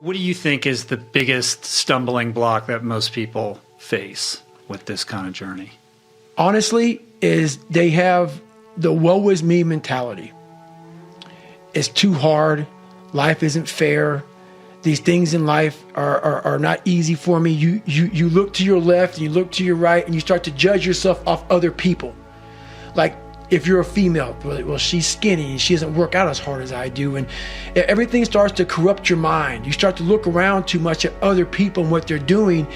What do you think is the biggest stumbling block that most people face with this kind of journey? Honestly, is they have the woe is me mentality. It's too hard. Life isn't fair. These things in life are not easy for me. You look to your left and you look to your right and you start to judge yourself off other people. Like if you're a female, well, she's skinny and she doesn't work out as hard as I do. And everything starts to corrupt your mind. You start to look around too much at other people and what they're doing,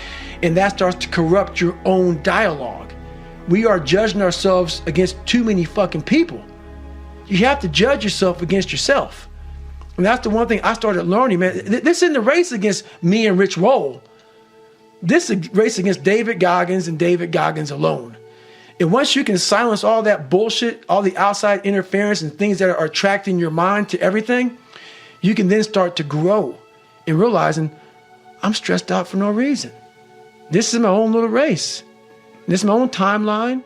and that starts to corrupt your own dialogue. We are judging ourselves against too many fucking people. You have to judge yourself against yourself. And that's the one thing I started learning, man. This isn't a race against me and Rich Roll. This is a race against David Goggins and David Goggins alone. And once you can silence all that bullshit, all the outside interference and things that are attracting your mind to everything, you can then start to grow and realizing I'm stressed out for no reason. This is my own little race. This is my own timeline.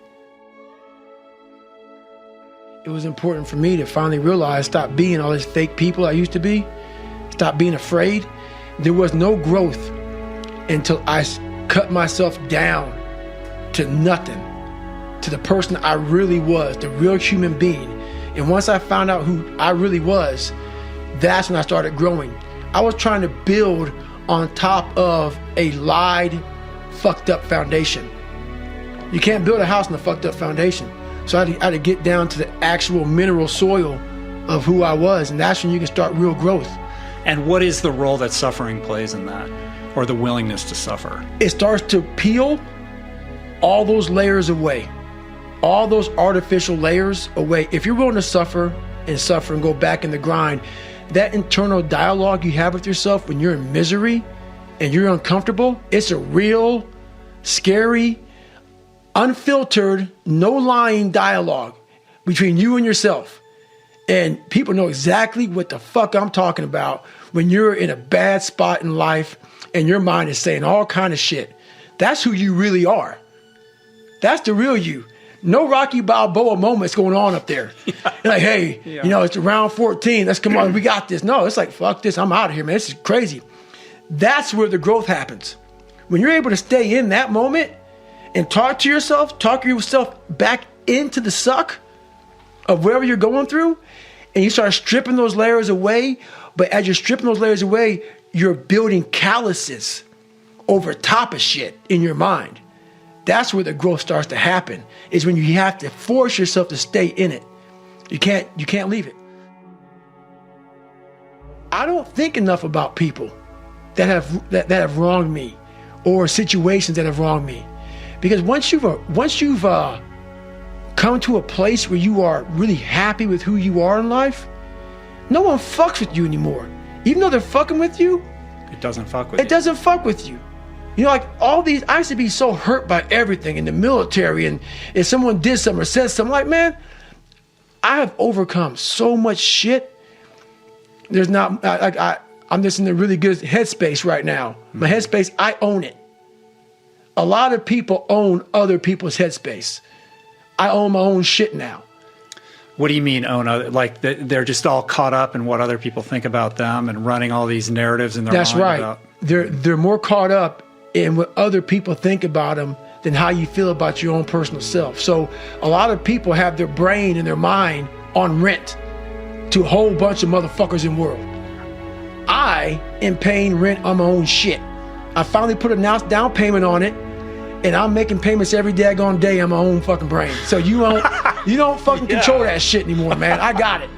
It was important for me to finally realize, stop being all these fake people I used to be, stop being afraid. There was no growth until I cut myself down to nothing, to the person I really was, the real human being. And once I found out who I really was, that's when I started growing. I was trying to build on top of a lied, fucked up foundation. You can't build a house on a fucked up foundation. So I had to get down to the actual mineral soil of who I was, and that's when you can start real growth. And what is the role that suffering plays in that, or the willingness to suffer? It starts to peel all those layers away, all those artificial layers away. If you're willing to suffer and go back in the grind, that internal dialogue you have with yourself when you're in misery and you're uncomfortable, it's a real, scary, unfiltered, no lying dialogue between you and yourself. And people know exactly what the fuck I'm talking about when you're in a bad spot in life and your mind is saying all kind of shit. That's who you really are. That's the real you. No Rocky Balboa moments going on up there. You're like, hey, you know, it's round 14. Let's come on. We got this. No, it's like, fuck this. I'm out of here, man. This is crazy. That's where the growth happens. When you're able to stay in that moment and talk yourself back into the suck of wherever you're going through, and you start stripping those layers away. But as you're stripping those layers away, you're building calluses over top of shit in your mind. That's where the growth starts to happen, is when you have to force yourself to stay in it. You can't leave it. I don't think enough about people that have wronged me, or situations that have wronged me. Because once you've come to a place where you are really happy with who you are in life, no one fucks with you anymore. Even though they're fucking with you, it doesn't fuck with you. It doesn't fuck with you. You know, like all these, I used to be so hurt by everything in the military, and if someone did something or said something, like, man, I have overcome so much shit. There's not, I'm just in a really good headspace right now. My headspace, I own it. A lot of people own other people's headspace. I own my own shit now. What do you mean own other? Like they're just all caught up in what other people think about them and running all these narratives in their mind. That's right. They're more caught up in what other people think about them than how you feel about your own personal self. So a lot of people have their brain and their mind on rent to a whole bunch of motherfuckers in the world. I am paying rent on my own shit. I finally put a down payment on it, and I'm making payments every daggone day on my own fucking brain. So you don't fucking control that shit anymore, man. I got it.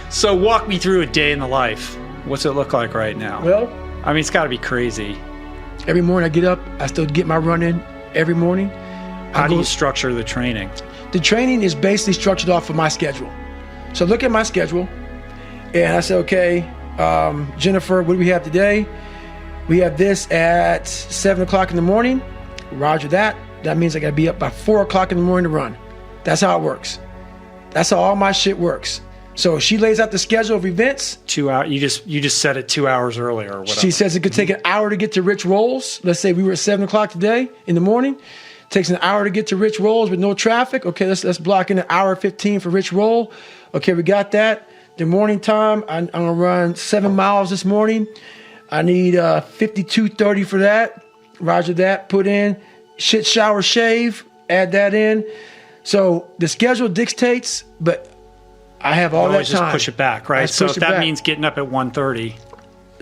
So walk me through a day in the life. What's it look like right now? Well, I mean, it's got to be crazy. Every morning I get up, I still get my run in every morning. How do you structure the training? The training is basically structured off of my schedule. So look at my schedule, and I say, okay, Jennifer, what do we have today? We have this at 7 o'clock in the morning. Roger that. That means I got to be up by 4 o'clock in the morning to run. That's how it works. That's how all my shit works. So she lays out the schedule of events. 2 hours. You just set it 2 hours earlier or whatever. She says it could take an hour to get to Rich Rolls. Let's say we were at 7 o'clock today in the morning. It takes an hour to get to Rich Rolls with no traffic. Okay, let's block in an hour 15 for Rich Roll. Okay, we got that. the morning time, I'm going to run 7 miles this morning. I need 52:30 for that. Roger that. Put in shit, shower, shave. Add that in. So the schedule dictates, but I have all that time. Just push it back, right? So if that means getting up at 1:30.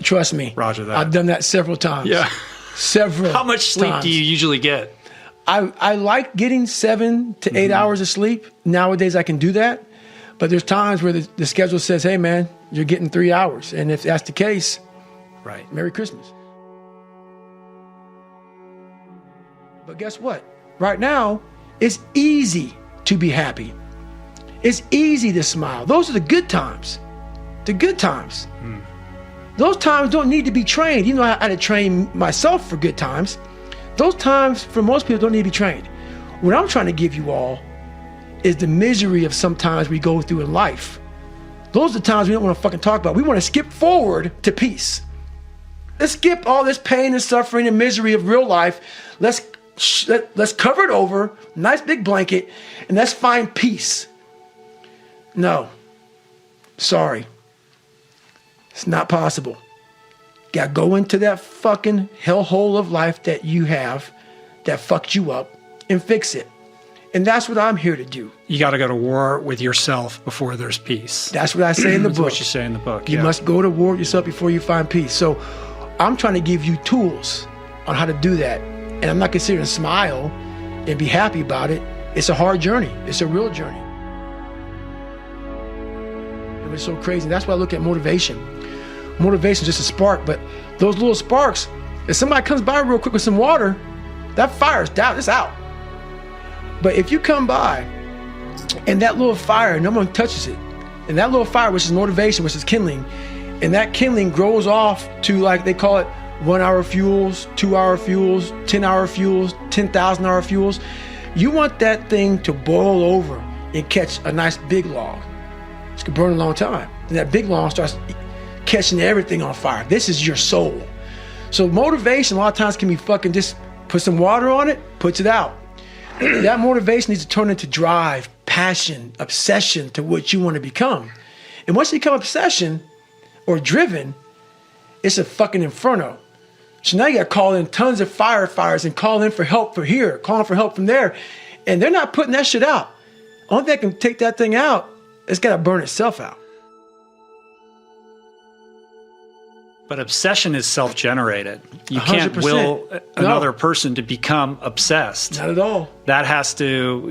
Trust me. Roger that. I've done that several times. Yeah. Several How much sleep times. do you usually get? I like getting 7 to 8 hours of sleep. Nowadays I can do that. But there's times where the schedule says, hey man, you're getting 3 hours. And if that's the case, right. Merry Christmas. But guess what? Right now, it's easy to be happy. It's easy to smile. Those are the good times. The good times. Those times don't need to be trained. You know, I had to train myself for good times. Those times, for most people, don't need to be trained. What I'm trying to give you all is the misery of sometimes we go through in life. Those are the times we don't want to fucking talk about. We want to skip forward to peace. Let's skip all this pain and suffering and misery of real life. Let's cover it over, nice big blanket, and let's find peace. No. Sorry. It's not possible. Gotta go into that fucking hellhole of life that you have that fucked you up and fix it. And that's what I'm here to do. You got to go to war with yourself before there's peace. That's what I say in the That's book. what you say in the book. You must go to war with yourself before you find peace. So I'm trying to give you tools on how to do that. And I'm not considering smile and be happy about it. It's a hard journey. It's a real journey. It was so crazy. That's why I look at motivation. Motivation is just a spark, but those little sparks, if somebody comes by real quick with some water, that fire's down, it's out. But if you come by and that little fire, no one touches it, and that little fire, which is motivation, which is kindling, and that kindling grows off to, like they call it, 1 hour fuels, 2 hour fuels, 10 hour fuels, 10,000 hour fuels. You want that thing to boil over and catch a nice big log. It's gonna burn a long time. And that big log starts catching everything on fire. This is your soul. So motivation a lot of times can be fucking just put some water on it, puts it out. That motivation needs to turn into drive, passion, obsession to what you want to become. And once you become obsession or driven, it's a fucking inferno. So now you got to call in tons of firefighters and call in for help from here, calling for help from there. And they're not putting that shit out. Only thing that can take that thing out, it's got to burn itself out. But obsession is self-generated. You 100%. can't will another person to become obsessed. Not at all. That has to,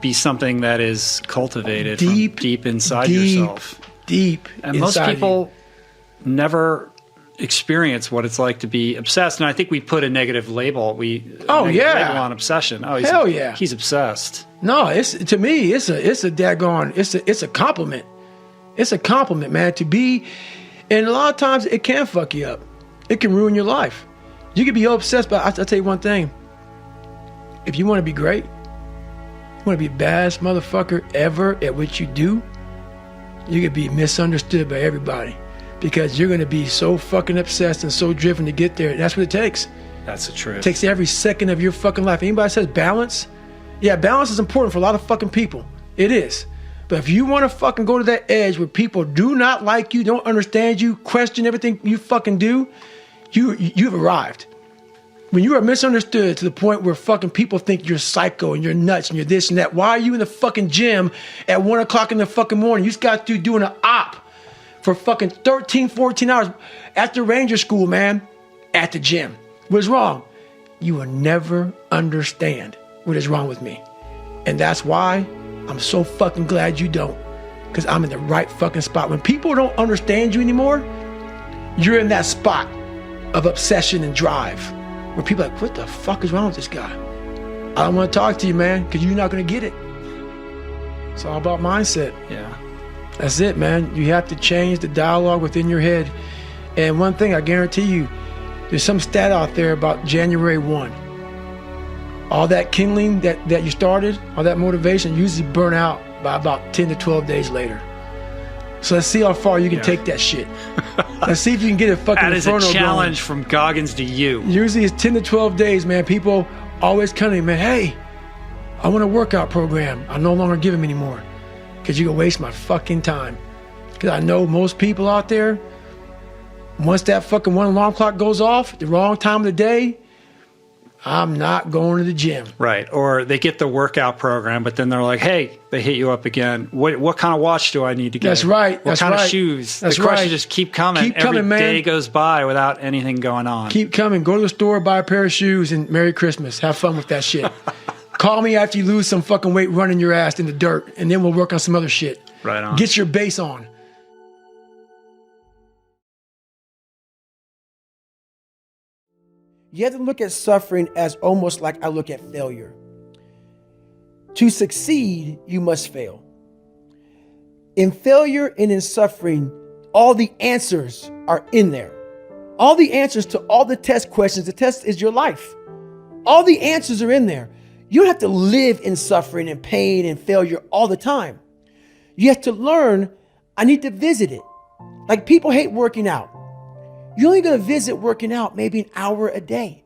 be something that is cultivated from deep inside yourself. Deep and most people never experience what it's like to be obsessed. And I think we put a negative label. Label on obsession. Oh, hell yeah, he's obsessed. No, to me, it's a daggone. It's a compliment. It's a compliment, man. To be. And a lot of times it can fuck you up. It can ruin your life. You can be obsessed, but I'll tell you one thing. If you want to be great, you want to be the baddest motherfucker ever at what you do, you could be misunderstood by everybody because you're going to be so fucking obsessed and so driven to get there. And that's what it takes. That's the truth. It takes every second of your fucking life. Anybody says balance? Yeah, balance is important for a lot of fucking people. It is. But if you want to fucking go to that edge where people do not like you, don't understand you, question everything you fucking do, you've arrived. When you are misunderstood to the point where fucking people think you're psycho and you're nuts and you're this and that, why are you in the fucking gym at 1 o'clock in the fucking morning? You just got to doing an op for fucking 13, 14 hours after Ranger School, man, at the gym. What's wrong? You will never understand what is wrong with me. And that's why I'm so fucking glad you don't, because I'm in the right fucking spot. When people don't understand you anymore, you're in that spot of obsession and drive where people are like, what the fuck is wrong with this guy? I don't want to talk to you, man, because you're not going to get it. It's all about mindset. Yeah. That's it, man. You have to change the dialogue within your head. And one thing I guarantee you, there's some stat out there about January 1. All that kindling that you started, all that motivation usually burn out by about 10 to 12 days later. So let's see how far you can take that shit. Let's see if you can get a fucking That is inferno a challenge going. from Goggins to you. Usually it's 10 to 12 days, man. People always come to me, man, hey, I want a workout program. I no longer give them anymore because you're going to waste my fucking time. Because I know most people out there, once that fucking one alarm clock goes off, the wrong time of the day, I'm not going to the gym. Right. Or they get the workout program, but then they're like, hey, they hit you up again. What kind of watch do I need to get? That's right. What kind of shoes? The questions just keep coming. Keep coming, man. Every day goes by without anything going on. Keep coming. Go to the store, buy a pair of shoes, and Merry Christmas. Have fun with that shit. Call me after you lose some fucking weight running your ass in the dirt, and then we'll work on some other shit. Right on. Get your base on. You have to look at suffering as almost like I look at failure. To succeed, you must fail. In failure and in suffering, all the answers are in there. All the answers to all the test questions. The test is your life. All the answers are in there. You don't have to live in suffering and pain and failure all the time. You have to learn, I need to visit it. Like people hate working out. You're only going to visit working out maybe an hour a day.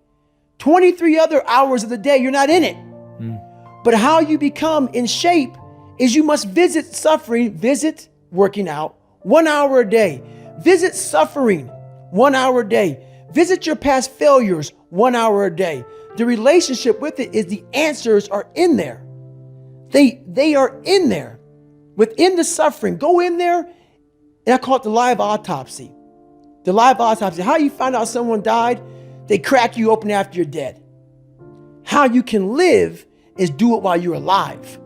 23 other hours of the day, you're not in it. But how you become in shape is you must visit suffering, visit working out 1 hour a day. Visit suffering 1 hour a day. Visit your past failures 1 hour a day. The relationship with it is the answers are in there. They are in there. Within the suffering, go in there, and I call it the live autopsy. The live autopsy. How you find out someone died? They crack you open after you're dead. How you can live is do it while you're alive.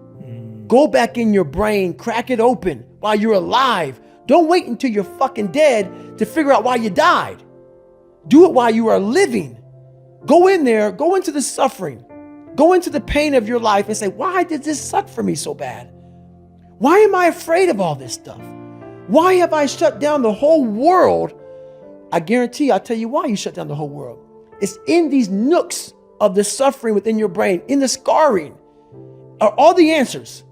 Go back in your brain, crack it open while you're alive. Don't wait until you're fucking dead to figure out why you died. Do it while you are living. Go in there, go into the suffering, go into the pain of your life and say, why did this suck for me so bad? Why am I afraid of all this stuff? Why have I shut down the whole world? I guarantee I'll tell you why you shut down the whole world. It's in these nooks of the suffering within your brain, in the scarring, are all the answers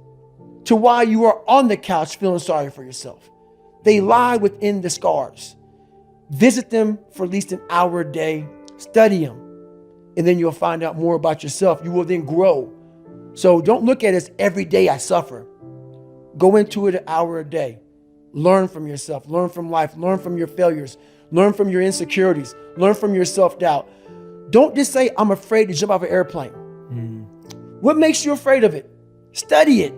to why you are on the couch feeling sorry for yourself. They lie within the scars. Visit them for at least an hour a day. Study them. And then you'll find out more about yourself. You will then grow. So don't look at it as every day I suffer. Go into it an hour a day. Learn from yourself. Learn from life. Learn from your failures. Learn from your insecurities. Learn from your self-doubt. Don't just say, I'm afraid to jump off an airplane. What makes you afraid of it? Study it.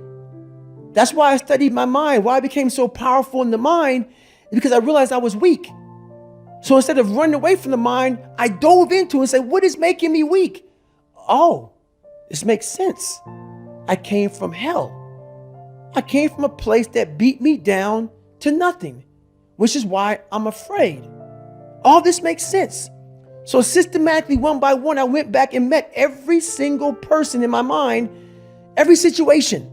That's why I studied my mind. Why I became so powerful in the mind is because I realized I was weak. So instead of running away from the mind, I dove into it and said, what is making me weak? Oh, this makes sense. I came from hell. I came from a place that beat me down to nothing, which is why I'm afraid. All this makes sense. So systematically, one by one, I went back and met every single person in my mind, every situation.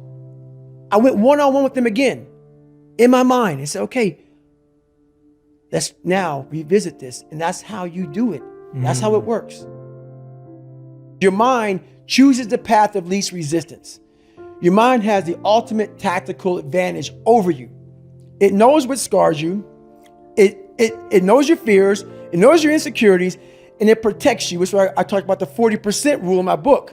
I went one-on-one with them again in my mind and said, okay, let's now revisit this. And that's how you do it. That's how it works. Your mind chooses the path of least resistance. Your mind has the ultimate tactical advantage over you. It knows what scars you. It knows your fears. It knows your insecurities. And it protects you. Which is why I talked about the 40% rule in my book.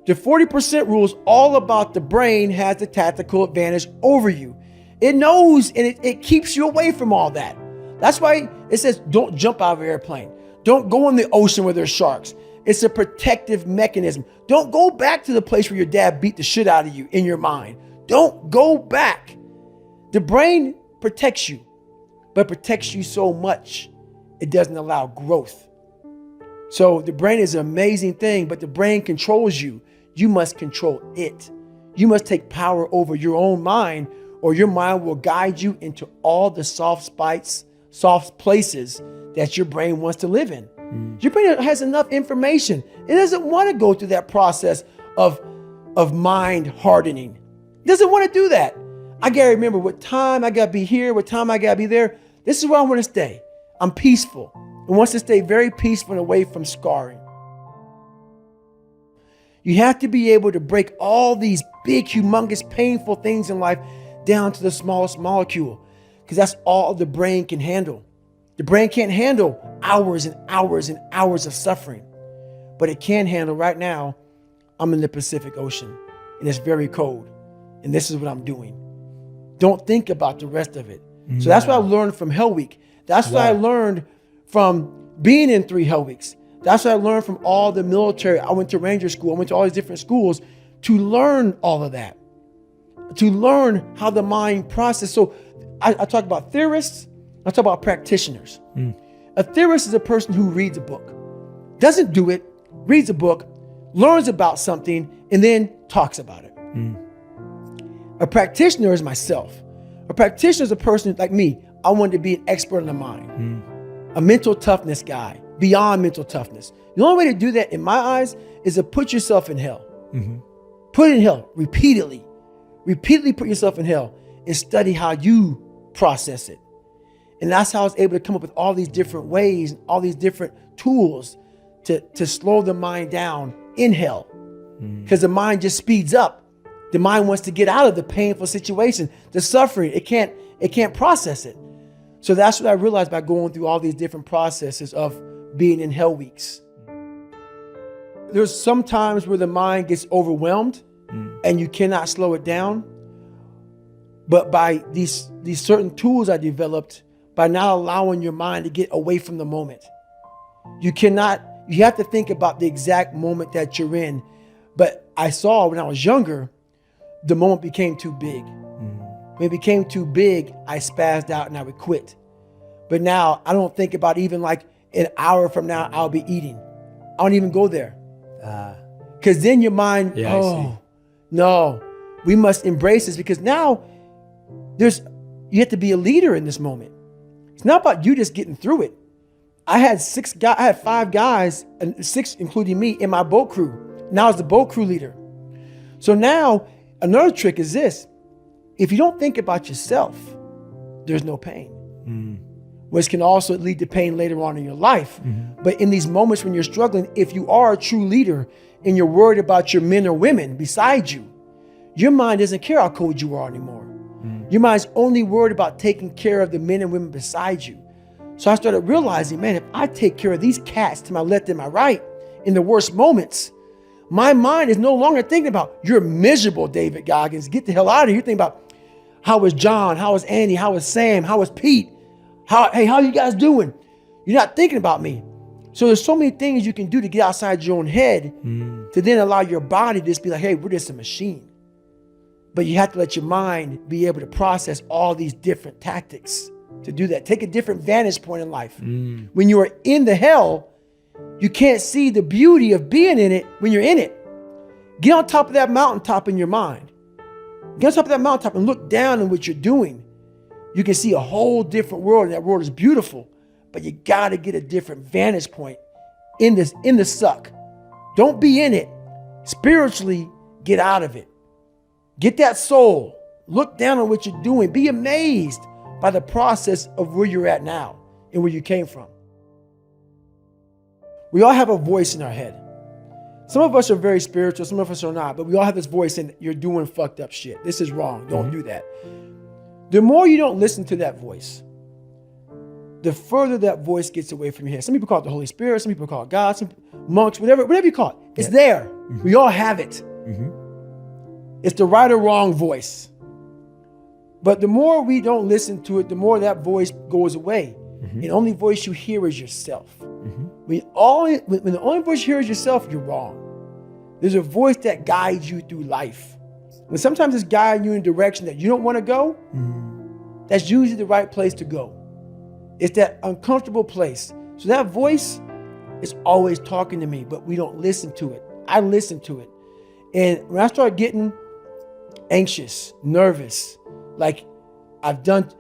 The 40% rule is all about the brain has the tactical advantage over you. It knows and it keeps you away from all that. That's why it says don't jump out of an airplane. Don't go in the ocean where there's sharks. It's a protective mechanism. Don't go back to the place where your dad beat the shit out of you in your mind. Don't go back. The brain protects you, but protects you so much, it doesn't allow growth. So the brain is an amazing thing, but the brain controls you. You must control it. You must take power over your own mind, or your mind will guide you into all the soft places that your brain wants to live in. Your brain has enough information. It doesn't want to go through that process of mind hardening. It doesn't want to do that. I got to remember what time I got to be here, what time I got to be there. This is where I want to stay. I'm peaceful. It wants to stay very peaceful and away from scarring. You have to be able to break all these big, humongous, painful things in life down to the smallest molecule, because that's all the brain can handle. The brain can't handle hours and hours and hours of suffering, but it can handle right now. I'm in the Pacific Ocean and it's very cold, and this is what I'm doing. Don't think about the rest of it. So that's what I learned from Hell Week. That's what I learned from being in 3 Hell Weeks. That's what I learned from all the military. I went to Ranger School. I went to all these different schools to learn all of that, to learn how the mind processes. So I talk about theorists. I talk about practitioners. A theorist is a person who reads a book, doesn't do it, reads a book, learns about something, and then talks about it. A practitioner is myself. A practitioner is a person like me. I wanted to be an expert in the mind, a mental toughness guy, beyond mental toughness. The only way to do that, in my eyes, is to put yourself in hell. Put it in hell repeatedly. Repeatedly put yourself in hell and study how you process it. And that's how I was able to come up with all these different ways, all these different tools to slow the mind down in hell. Because the mind just speeds up. The mind wants to get out of the painful situation, the suffering. It can't process it. So that's what I realized by going through all these different processes of being in Hell Weeks. There's some times where the mind gets overwhelmed and you cannot slow it down. But by these certain tools I developed, by not allowing your mind to get away from the moment. You have to think about the exact moment that you're in. But I saw when I was younger, the moment became too big. When it became too big, I spazzed out and I would quit. But now I don't think about even like an hour from now, I'll be eating. I don't even go there. Because then your mind, no, we must embrace this, because now you have to be a leader in this moment. It's not about you just getting through it. I had 5 guys, and 6 including me, in my boat crew. Now I was the boat crew leader. So now another trick is this. If you don't think about yourself, there's no pain. Which can also lead to pain later on in your life. But in these moments when you're struggling, if you are a true leader and you're worried about your men or women beside you, your mind doesn't care how cold you are anymore. Your mind's only worried about taking care of the men and women beside you. So I started realizing, man, if I take care of these cats to my left and my right in the worst moments, my mind is no longer thinking about, you're miserable, David Goggins. Get the hell out of here. You're thinking about, how was John? How was Andy? How was Sam? How was Pete? How are you guys doing? You're not thinking about me. So there's so many things you can do to get outside your own head to then allow your body to just be like, hey, we're just a machine. But you have to let your mind be able to process all these different tactics to do that. Take a different vantage point in life. When you are in the hell, you can't see the beauty of being in it when you're in it. Get on top of that mountaintop in your mind. Get on top of that mountaintop and look down on what you're doing. You can see a whole different world, and that world is beautiful. But you got to get a different vantage point in the suck. Don't be in it. Spiritually, get out of it. Get that soul. Look down on what you're doing. Be amazed by the process of where you're at now and where you came from. We all have a voice in our head. Some of us are very spiritual, some of us are not, but we all have this voice saying, you're doing fucked up shit. This is wrong. Don't do that. The more you don't listen to that voice, the further that voice gets away from your head. Some people call it the Holy Spirit, some people call it God, some monks, whatever you call it. It's there. We all have it. It's the right or wrong voice. But the more we don't listen to it, the more that voice goes away. And the only voice you hear is yourself. When the only voice you hear is yourself, you're wrong. There's a voice that guides you through life. When sometimes it's guiding you in a direction that you don't want to go, that's usually the right place to go. It's that uncomfortable place. So that voice is always talking to me, but we don't listen to it. I listen to it. And when I start getting anxious, nervous, like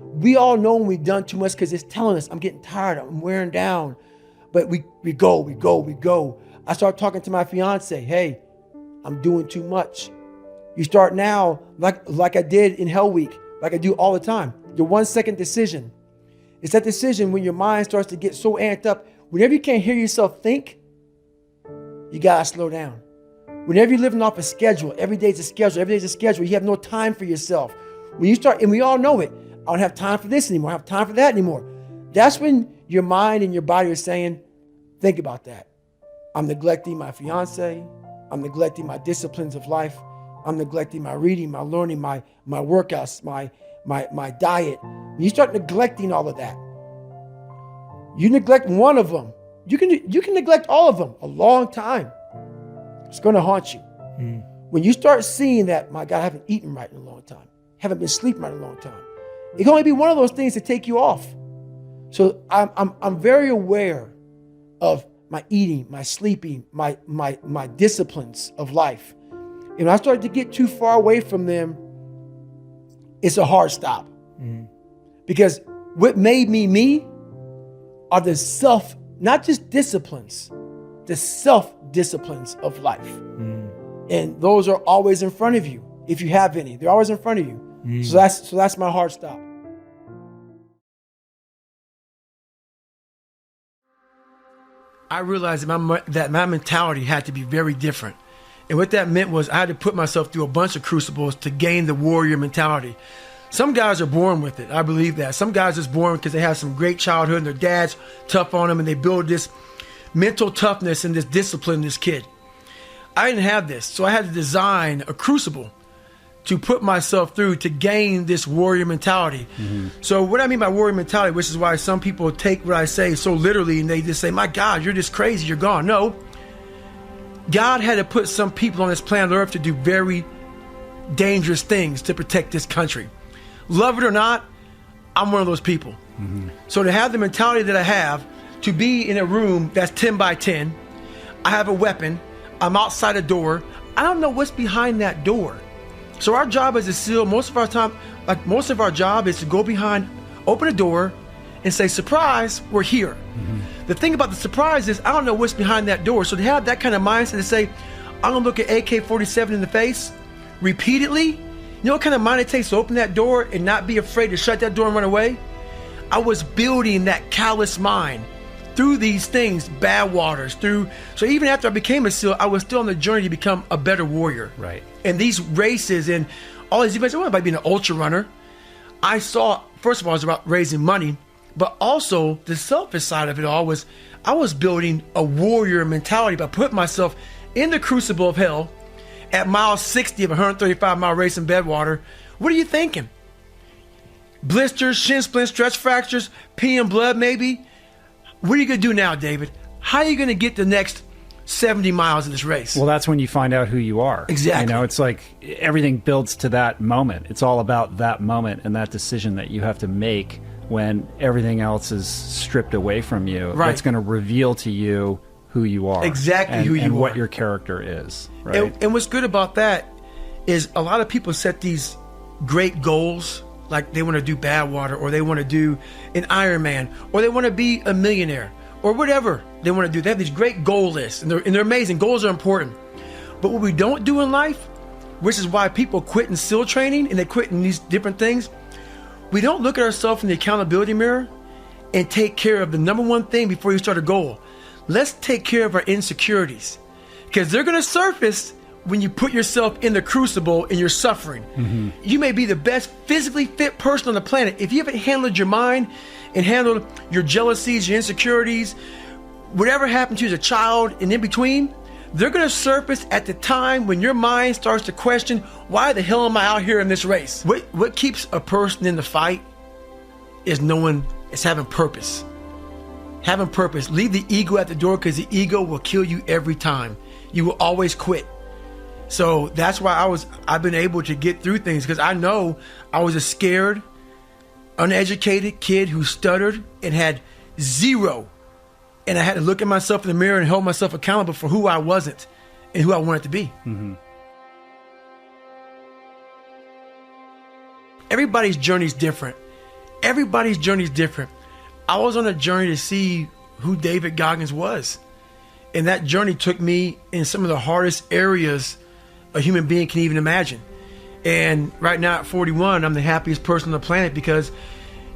we all know when we've done too much because it's telling us, I'm getting tired, I'm wearing down. But we go. I start talking to my fiance, hey, I'm doing too much. You start now, like I did in Hell Week, like I do all the time, the 1 second decision. It's that decision when your mind starts to get so amped up. Whenever you can't hear yourself think, you gotta slow down. Whenever you're living off a schedule, every day's a schedule, you have no time for yourself. When you start, and we all know it, I don't have time for this anymore, I don't have time for that anymore. That's when your mind and your body are saying, think about that. I'm neglecting my fiance, I'm neglecting my disciplines of life, I'm neglecting my reading, my learning, my workouts, my diet, when you start neglecting all of that, you neglect one of them, you can neglect all of them a long time. It's going to haunt you. When you start seeing that, my God, I haven't eaten right in a long time, haven't been sleeping right in a long time, it can only be one of those things to take you off. So I'm very aware of my eating, my sleeping, my disciplines of life. And when I started to get too far away from them, it's a hard stop. Because what made me are the not just disciplines, the self-disciplines of life. And those are always in front of you. If you have any, they're always in front of you. So that's my hard stop. I realized that my mentality had to be very different. And what that meant was I had to put myself through a bunch of crucibles to gain the warrior mentality. Some guys are born with it. I believe that. Some guys are born because they have some great childhood and their dad's tough on them and they build this mental toughness and this discipline in this kid. I didn't have this. So I had to design a crucible to put myself through to gain this warrior mentality. So what I mean by warrior mentality, which is why some people take what I say so literally and they just say, my God, you're just crazy, you're gone. No. God had to put some people on this planet Earth to do very dangerous things to protect this country. Love it or not, I'm one of those people. So to have the mentality that I have, to be in a room that's 10 by 10, I have a weapon, I'm outside a door, I don't know what's behind that door. So our job as a SEAL, most of our job is to go behind, open a door and say, surprise, we're here. The thing about the surprise is I don't know what's behind that door. So to have that kind of mindset to say, I'm gonna look at AK-47 in the face repeatedly, you know what kind of mind it takes to open that door and not be afraid to shut that door and run away? I was building that callous mind through these things, bad waters, so even after I became a SEAL, I was still on the journey to become a better warrior. Right. And these races and all these events, it wasn't about being an ultra runner. I saw, first of all, it was about raising money, but also the selfish side of it all was I was building a warrior mentality by putting myself in the crucible of hell at mile 60 of a 135-mile race in Bedwater. What are you thinking? Blisters, shin splints, stretch fractures, peeing blood maybe? What are you going to do now, David? How are you going to get the next 70 miles of this race? Well, that's when you find out who you are. Exactly. You know, it's like everything builds to that moment. It's all about that moment and that decision that you have to make when everything else is stripped away from you. Right. That's going to reveal to you who you are. Exactly who you are. And what your character is. Right. And what's good about that is a lot of people set these great goals, like they want to do Badwater, or they want to do an Ironman, or they want to be a millionaire, or whatever they want to do. They have these great goal lists, and they're amazing. Goals are important. But what we don't do in life, which is why people quit in SEAL training and they quit in these different things, we don't look at ourselves in the accountability mirror and take care of the number one thing before you start a goal. Let's take care of our insecurities, because they're going to surface when you put yourself in the crucible and you're suffering. You may be the best physically fit person on the planet. If you haven't handled your mind and handled your jealousies, your insecurities, whatever happened to you as a child and in between, they're going to surface at the time when your mind starts to question, why the hell am I out here in this race? What keeps a person in the fight is having purpose. Having purpose. Leave the ego at the door, because the ego will kill you every time. You will always quit. So that's why I've been able to get through things, because I know I was a scared, uneducated kid who stuttered and had zero. And I had to look at myself in the mirror and hold myself accountable for who I wasn't and who I wanted to be. Everybody's journey is different. Everybody's journey is different. I was on a journey to see who David Goggins was. And that journey took me in some of the hardest areas a human being can even imagine. And right now at 41, I'm the happiest person on the planet, because,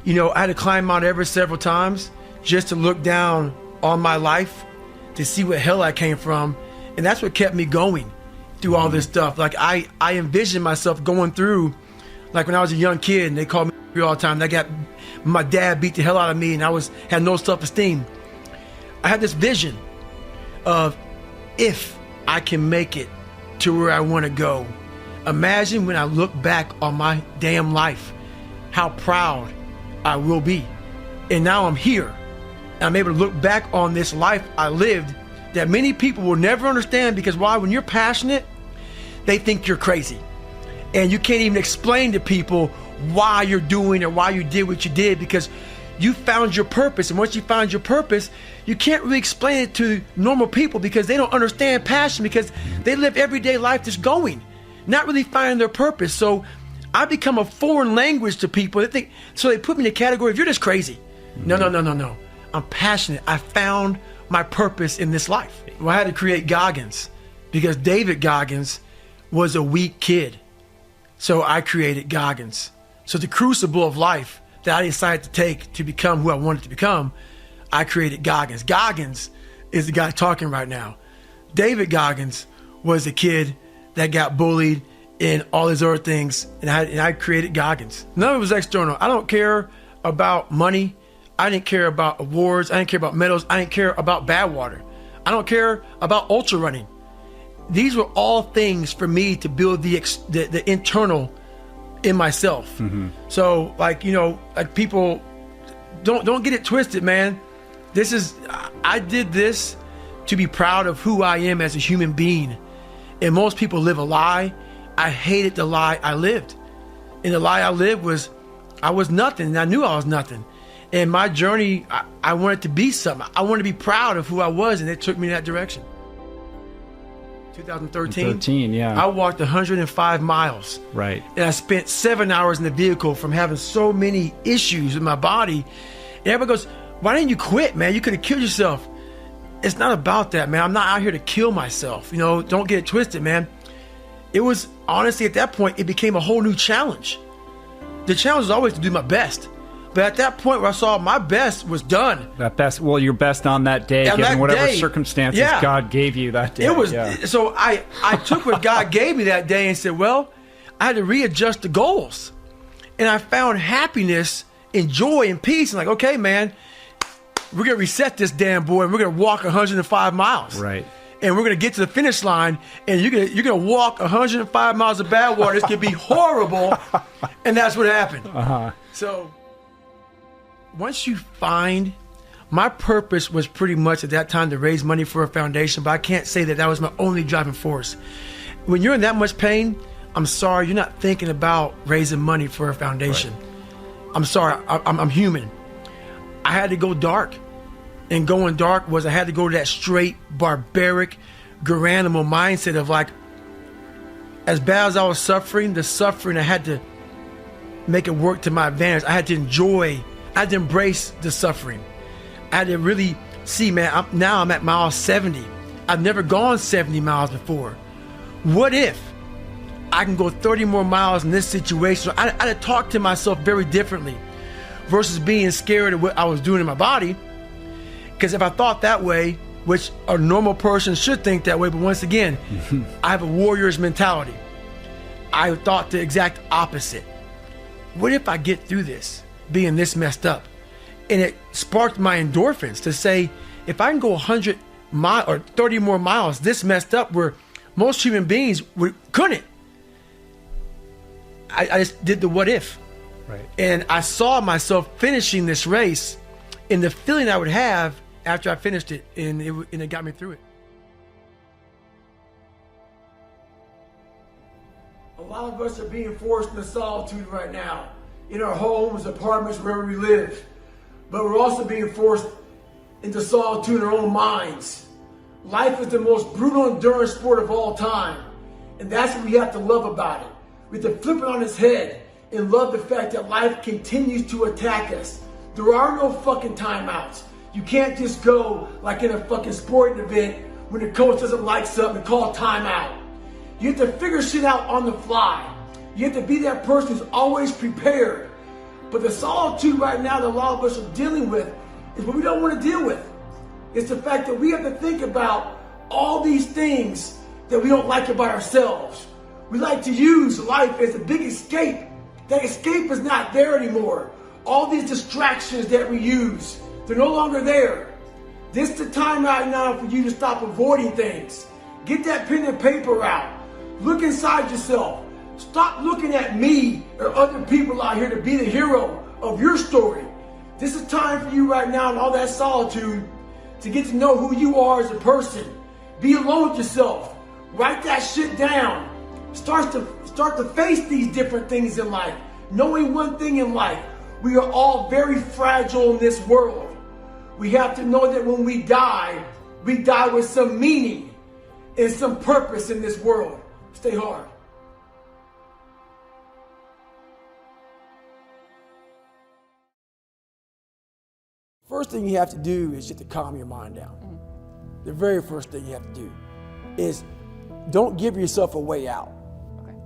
you know, I had to climb Mount Everest several times just to look down on my life to see what hell I came from. And that's what kept me going through all this stuff. Like I envisioned myself going through, like when I was a young kid and they called me all the time. My dad beat the hell out of me and I had no self-esteem. I had this vision of, if I can make it to where I want to go. Imagine when I look back on my damn life how proud I will be. And now I'm here. I'm able to look back on this life I lived that many people will never understand, because why? When you're passionate, they think you're crazy. And you can't even explain to people why you're doing or why you did what you did, because you found your purpose. And once you found your purpose, you can't really explain it to normal people, because they don't understand passion, because they live everyday life just going, not really finding their purpose. So I become a foreign language to people. So they put me in the category of, you're just crazy. No. I'm passionate. I found my purpose in this life. Well, I had to create Goggins because David Goggins was a weak kid. So I created Goggins. So the crucible of life that I decided to take to become who I wanted to become, I created Goggins. Goggins is the guy talking right now. David Goggins was a kid that got bullied and all these other things, and I created Goggins. None of it was external. I don't care about money. I didn't care about awards. I didn't care about medals. I didn't care about Badwater. I don't care about ultra running. These were all things for me to build the internal in myself. So, like people don't get it twisted, man. I did this to be proud of who I am as a human being. And most people live a lie. I hated the lie I lived. And the lie I lived was I was nothing, and I knew I was nothing. And my journey, I wanted to be something. I wanted to be proud of who I was, and it took me in that direction. 2013, yeah. I walked 105 miles. Right. And I spent 7 hours in the vehicle from having so many issues with my body. And everybody goes, why didn't you quit, man? You could have killed yourself. It's not about that, man. I'm not out here to kill myself. Don't get it twisted, man. It was, honestly, at that point, it became a whole new challenge. The challenge was always to do my best. But at that point where I saw my best was done. Your best on that day, given whatever circumstances God gave you that day. It was so I took what God gave me that day and said, well, I had to readjust the goals. And I found happiness and joy and peace. And like, okay, man, we're gonna reset this damn boy, and we're gonna walk 105 miles. Right. And we're gonna get to the finish line, and you're gonna walk 105 miles of Badwater. It's gonna be horrible. And that's what happened. So once you find, my purpose was pretty much at that time to raise money for a foundation, but I can't say that was my only driving force. When you're in that much pain, I'm sorry, you're not thinking about raising money for a foundation. Right. I'm sorry, I'm human. I had to go dark. And going dark was I had to go to that straight, barbaric, Garanimal mindset of like, as bad as I was suffering, I had to make it work to my advantage. I had to enjoy, I had to embrace the suffering. I had to really see, man, now I'm at mile 70. I've never gone 70 miles before. What if I can go 30 more miles in this situation? So I had to talk to myself very differently versus being scared of what I was doing in my body. Because if I thought that way, which a normal person should think that way, but once again, I have a warrior's mentality. I thought the exact opposite. What if I get through this, being this messed up? And it sparked my endorphins to say, if I can go 100 miles or 30 more miles, this messed up, where most human beings couldn't. I just did the what if. Right. And I saw myself finishing this race, and the feeling I would have after I finished it, and it got me through it. A lot of us are being forced into solitude right now, in our homes, apartments, wherever we live. But we're also being forced into solitude in our own minds. Life is the most brutal endurance sport of all time. And that's what we have to love about it. We have to flip it on its head and love the fact that life continues to attack us. There are no fucking timeouts. You can't just go like in a fucking sporting event when the coach doesn't like something and call timeout. You have to figure shit out on the fly. You have to be that person who's always prepared. But the solitude right now that a lot of us are dealing with is what we don't want to deal with. It's the fact that we have to think about all these things that we don't like about ourselves. We like to use life as a big escape. That escape is not there anymore. All these distractions that we use, they're no longer there. This is the time right now for you to stop avoiding things. Get that pen and paper out. Look inside yourself. Stop looking at me or other people out here to be the hero of your story. This is time for you right now in all that solitude to get to know who you are as a person. Be alone with yourself. Write that shit down. Start to face these different things in life. Knowing one thing in life, we are all very fragile in this world. We have to know that when we die with some meaning and some purpose in this world. Stay hard. First thing you have to do is just to calm your mind down. The very first thing you have to do is don't give yourself a way out. Okay.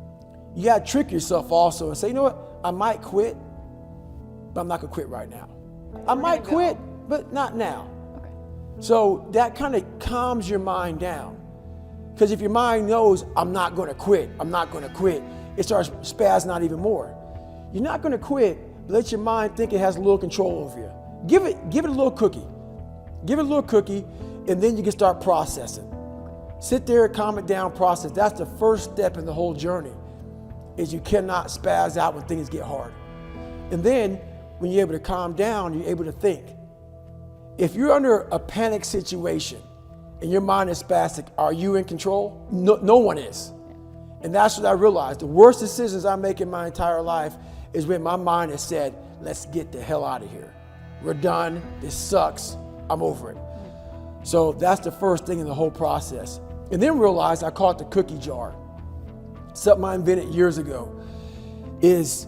You got to trick yourself also and say, you know what, I might quit, but I'm not going to quit right now. I might quit, but not now. Okay. So that kind of calms your mind down. Because if your mind knows, I'm not going to quit, it starts spazzing out even more. You're not going to quit, but let your mind think it has a little control over you. Give it a little cookie. Give it a little cookie, and then you can start processing. Sit there, calm it down, process. That's the first step in the whole journey, is you cannot spaz out when things get hard. And then, when you're able to calm down, you're able to think. If you're under a panic situation and your mind is spastic, are you in control? No one is. And that's what I realized. The worst decisions I make in my entire life is when my mind has said, let's get the hell out of here. We're done, this sucks, I'm over it. So that's the first thing in the whole process. And then realize, I call it the cookie jar. Something I invented years ago is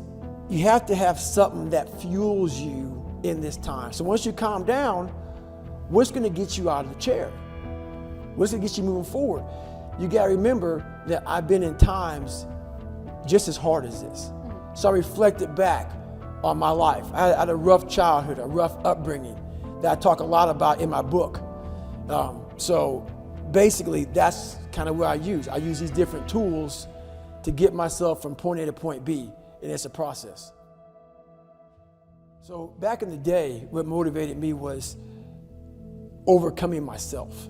you have to have something that fuels you in this time. So once you calm down, what's gonna get you out of the chair? What's gonna get you moving forward? You gotta remember that I've been in times just as hard as this. So I reflected back on my life. I had a rough childhood, a rough upbringing that I talk a lot about in my book. So basically, that's kind of what I use. I use these different tools to get myself from point A to point B, and it's a process. So back in the day, what motivated me was overcoming myself.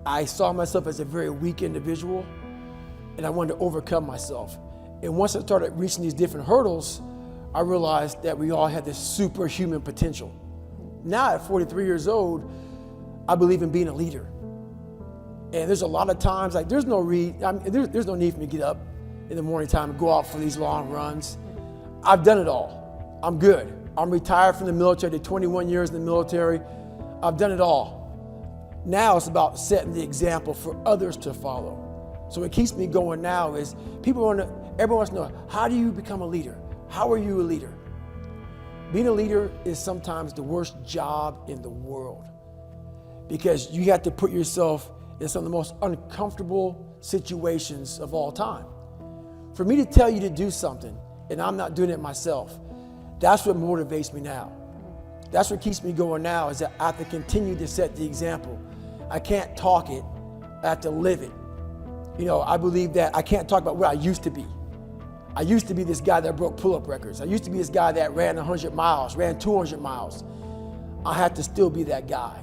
I saw myself as a very weak individual, and I wanted to overcome myself. And once I started reaching these different hurdles, I realized that we all had this superhuman potential. Now at 43 years old, I believe in being a leader. And there's a lot of times, like there's no need for me to get up in the morning time and go out for these long runs. I've done it all. I'm good. I'm retired from the military, did 21 years in the military. I've done it all. Now it's about setting the example for others to follow. So what keeps me going now is everyone wants to know, how do you become a leader? How are you a leader? Being a leader is sometimes the worst job in the world, because you have to put yourself in some of the most uncomfortable situations of all time. For me to tell you to do something and I'm not doing it myself, that's what motivates me now. That's what keeps me going now, is that I have to continue to set the example. I can't talk it, I have to live it. You know, I believe that I can't talk about what I used to be. I used to be this guy that broke pull-up records. I used to be this guy that ran 100 miles, ran 200 miles. I have to still be that guy.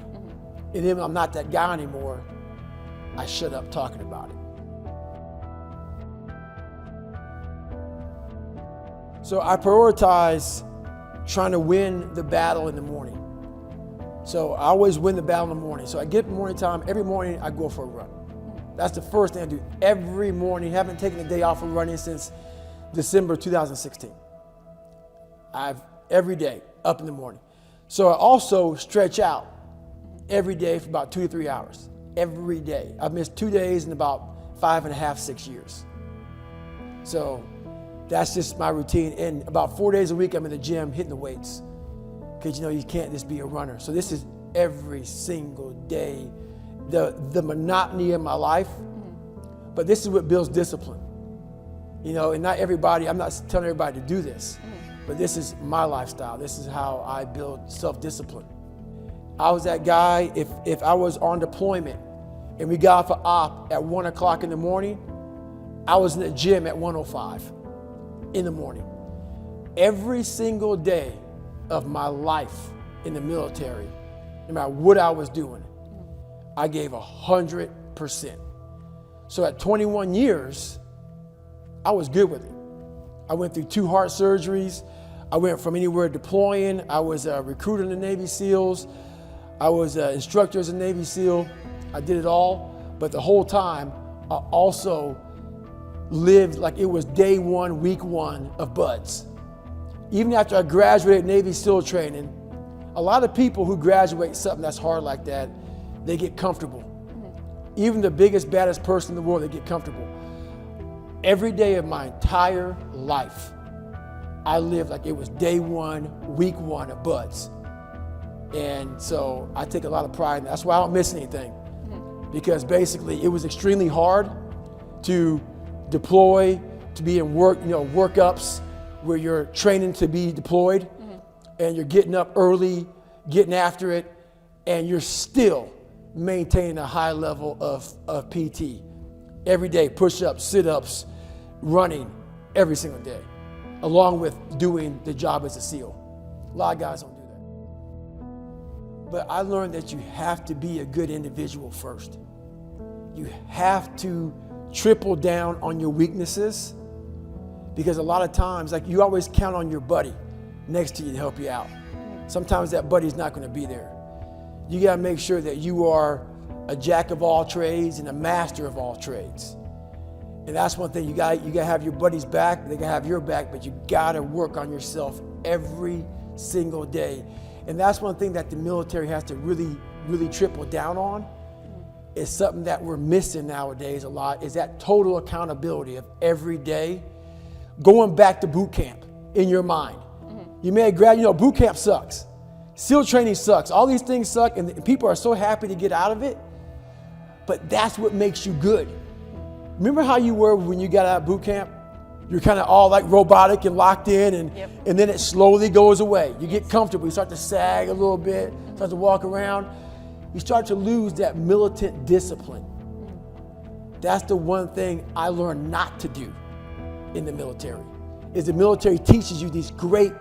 And then when I'm not that guy anymore, I shut up talking about it. So I prioritize trying to win the battle in the morning. So I always win the battle in the morning. So I get up in the morning time, every morning I go for a run. That's the first thing I do every morning. Haven't taken a day off from running since December 2016. Every day, up in the morning. So I also stretch out every day for about 2 to 3 hours. Every day. I've missed 2 days in about 5.5, 6 years. So that's just my routine. And about 4 days a week, I'm in the gym hitting the weights. Because you can't just be a runner. So this is every single day, the monotony of my life. But this is what builds discipline. And not everybody, I'm not telling everybody to do this, but this is my lifestyle. This is how I build self-discipline. I was that guy, if I was on deployment and we got off an op at 1 o'clock in the morning, I was in the gym at 1:05 in the morning. Every single day of my life in the military, no matter what I was doing, I gave 100%. So at 21 years, I was good with it. I went through 2 heart surgeries. I went from anywhere deploying. I was a recruiter in the Navy SEALs. I was an instructor as a Navy SEAL. I did it all, but the whole time I also lived like it was day 1, week 1 of BUD/S. Even after I graduated Navy SEAL training, a lot of people who graduate something that's hard like that, they get comfortable. Even the biggest, baddest person in the world, they get comfortable. Every day of my entire life, I lived like it was day 1, week 1 of BUD/S. And so I take a lot of pride in that. That's why I don't miss anything. Because basically it was extremely hard to deploy, to be in workups where you're training to be deployed, and you're getting up early, getting after it, and you're still maintaining a high level of PT. Every day, push-ups, sit-ups, running every single day, along with doing the job as a SEAL. A lot of guys don't do that. But I learned that you have to be a good individual first. You have to triple down on your weaknesses, because a lot of times, like, you always count on your buddy next to you to help you out. Sometimes that buddy's not going to be there. You got to make sure that you are a jack of all trades and a master of all trades. And that's one thing, you got to have your buddy's back, they got to have your back, but you got to work on yourself every single day. And that's one thing that the military has to really, really triple down on. Is something that we're missing nowadays a lot, is that total accountability of every day, going back to boot camp in your mind. You may have boot camp sucks. SEAL training sucks. All these things suck, and people are so happy to get out of it, but that's what makes you good. Remember how you were when you got out of boot camp? You're kind of all like robotic and locked in, and then it slowly goes away. You get comfortable, you start to sag a little bit, start to walk around. You start to lose that militant discipline. That's the one thing I learned not to do in the military, is the military teaches you these great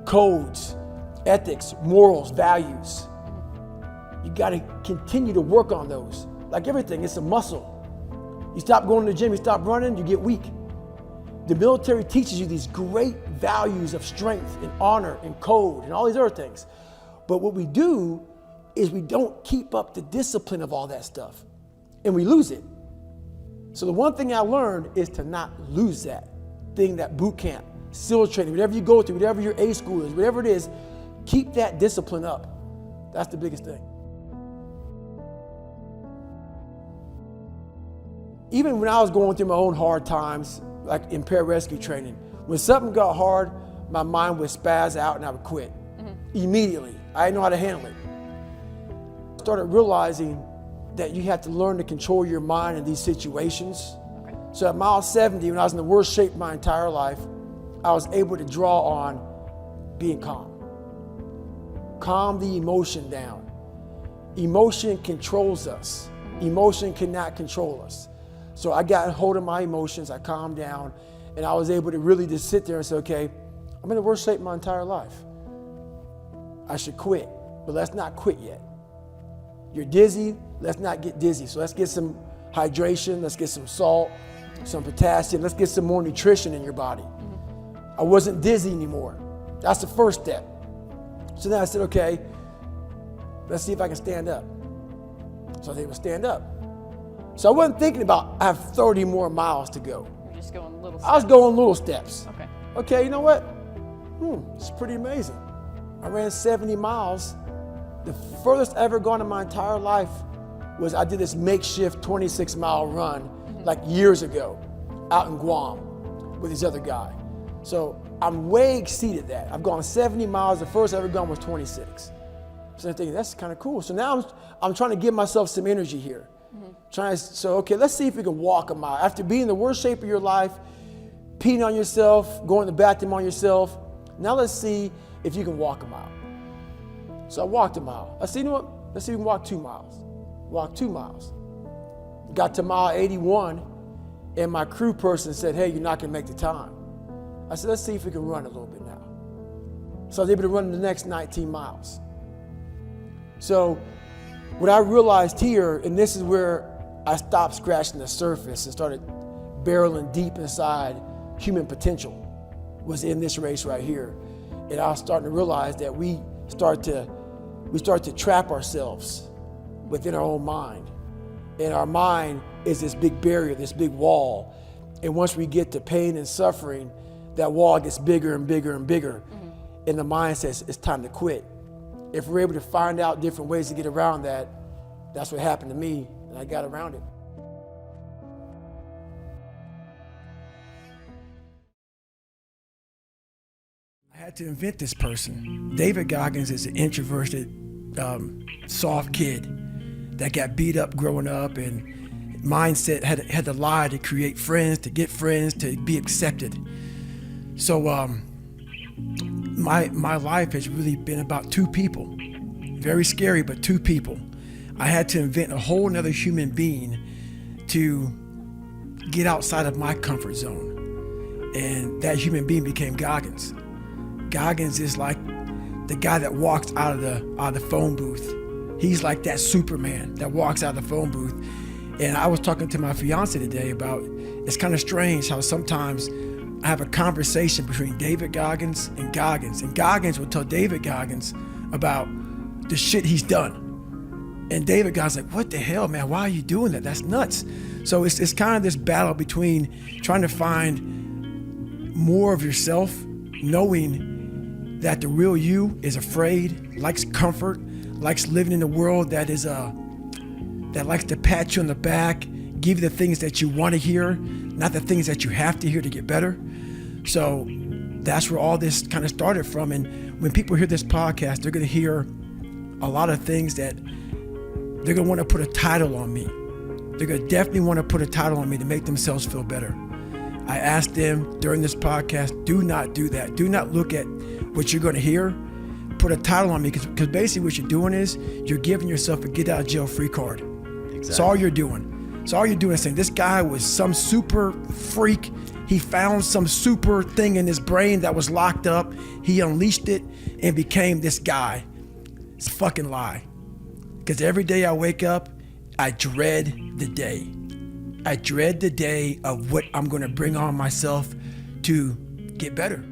codes, ethics, morals, values. You got to continue to work on those. Like everything, it's a muscle. You stop going to the gym, you stop running, you get weak. The military teaches you these great values of strength and honor and code and all these other things. But what we do is we don't keep up the discipline of all that stuff, and we lose it. So the one thing I learned is to not lose that thing, that boot camp, SEAL training, whatever you go through, whatever your A school is, whatever it is, keep that discipline up. That's the biggest thing. Even when I was going through my own hard times, like in pararescue training, when something got hard, my mind would spaz out and I would quit immediately. I didn't know how to handle it. Started realizing that you have to learn to control your mind in these situations. So at mile 70, when I was in the worst shape of my entire life, I was able to draw on being calm. Calm the emotion down. Emotion controls us. Emotion cannot control us. So I got a hold of my emotions, I calmed down, and I was able to really just sit there and say, okay, I'm in the worst shape of my entire life. I should quit, but let's not quit yet. You're dizzy, let's not get dizzy. So let's get some hydration, let's get some salt, some potassium, let's get some more nutrition in your body. I wasn't dizzy anymore. That's the first step. So then I said, okay, let's see if I can stand up. So I was able to stand up. So I wasn't thinking about, I have 30 more miles to go. You're just going little steps. I was going little steps. Okay. Okay, you know what? It's pretty amazing. I ran 70 miles. The furthest I ever gone in my entire life was I did this makeshift 26-mile run like years ago out in Guam with this other guy. So I'm way exceeded that. I've gone 70 miles. The first I ever gone was 26. So I'm thinking, that's kind of cool. So now I'm trying to give myself some energy here. Okay, let's see if we can walk a mile. After being in the worst shape of your life, peeing on yourself, going to the bathroom on yourself, now let's see if you can walk a mile. So I walked a mile. I said, you know what? Let's see if we can walk 2 miles. Walked 2 miles. Got to mile 81, and my crew person said, hey, you're not going to make the time. I said, let's see if we can run a little bit now. So I was able to run the next 19 miles. So what I realized here, and this is where I stopped scratching the surface and started barreling deep inside human potential was in this race right here. And I was starting to realize that we start to trap ourselves within our own mind. And our mind is this big barrier, this big wall. And once we get to pain and suffering, that wall gets bigger and bigger and bigger. And the mind says it's time to quit. If we're able to find out different ways to get around that, that's what happened to me, and I got around it. I had to invent this person. David Goggins is an introverted, soft kid that got beat up growing up, and mindset had to lie to create friends, to get friends, to be accepted. So my life has really been about two people. Very scary, but two people. I had to invent a whole nother human being to get outside of my comfort zone. And that human being became Goggins. Goggins is like the guy that walks out of the phone booth. He's like that Superman that walks out of the phone booth. And I was talking to my fiance today about, it's kind of strange how sometimes I have a conversation between David Goggins, and Goggins will tell David Goggins about the shit he's done. And David Goggins like, what the hell, man? Why are you doing that? That's nuts. So it's kind of this battle between trying to find more of yourself, knowing that the real you is afraid, likes comfort, likes living in a world that is that likes to pat you on the back, give you the things that you want to hear, not the things that you have to hear to get better. So that's where all this kind of started from. And when people hear this podcast, they're going to hear a lot of things that they're going to want to put a title on me. They're going to definitely want to put a title on me to make themselves feel better. I asked them during this podcast, do not do that. Do not look at what you're going to hear. Put a title on me, because basically what you're doing is you're giving yourself a get out of jail free card. Exactly. That's all you're doing. So all you're doing is saying this guy was some super freak. He found some super thing in his brain that was locked up. He unleashed it and became this guy. It's a fucking lie. Because every day I wake up, I dread the day. I dread the day of what I'm going to bring on myself to get better.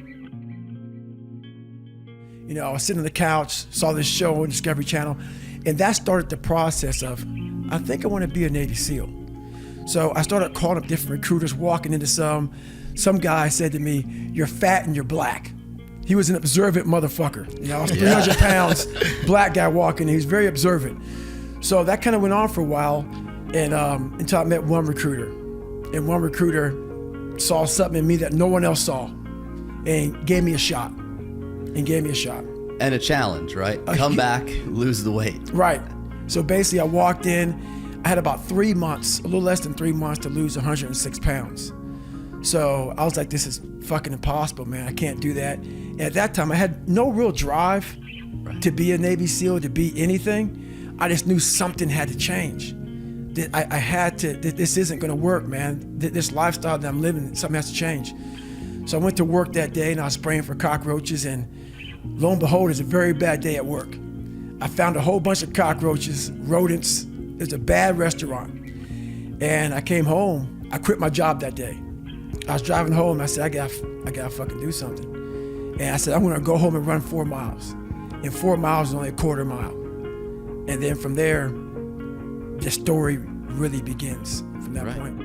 You know, I was sitting on the couch, saw this show on Discovery Channel, and that started the process of, I think I want to be a Navy SEAL. So I started calling up different recruiters, walking into some guy said to me, you're fat and you're black. He was an observant motherfucker. You know, I was 300 pounds, black guy walking, he was very observant. So that kind of went on for a while, and until I met one recruiter. And one recruiter saw something in me that no one else saw and gave me a shot. And a challenge, right? Come back, lose the weight. Right. So basically I walked in, I had about 3 months, a little less than 3 months to lose 106 pounds. So I was like, this is fucking impossible, man. I can't do that. And at that time, I had no real drive to be a Navy SEAL, to be anything. I just knew something had to change. I had to, this isn't gonna work, man. This lifestyle that I'm living, something has to change. So I went to work that day and I was spraying for cockroaches, and lo and behold, it's a very bad day at work. I found a whole bunch of cockroaches, rodents. It was a bad restaurant. And I came home, I quit my job that day. I was driving home and I said, I gotta fucking do something. And I said, I'm gonna go home and run 4 miles. And 4 miles is only a quarter mile. And then from there, the story really begins from that point.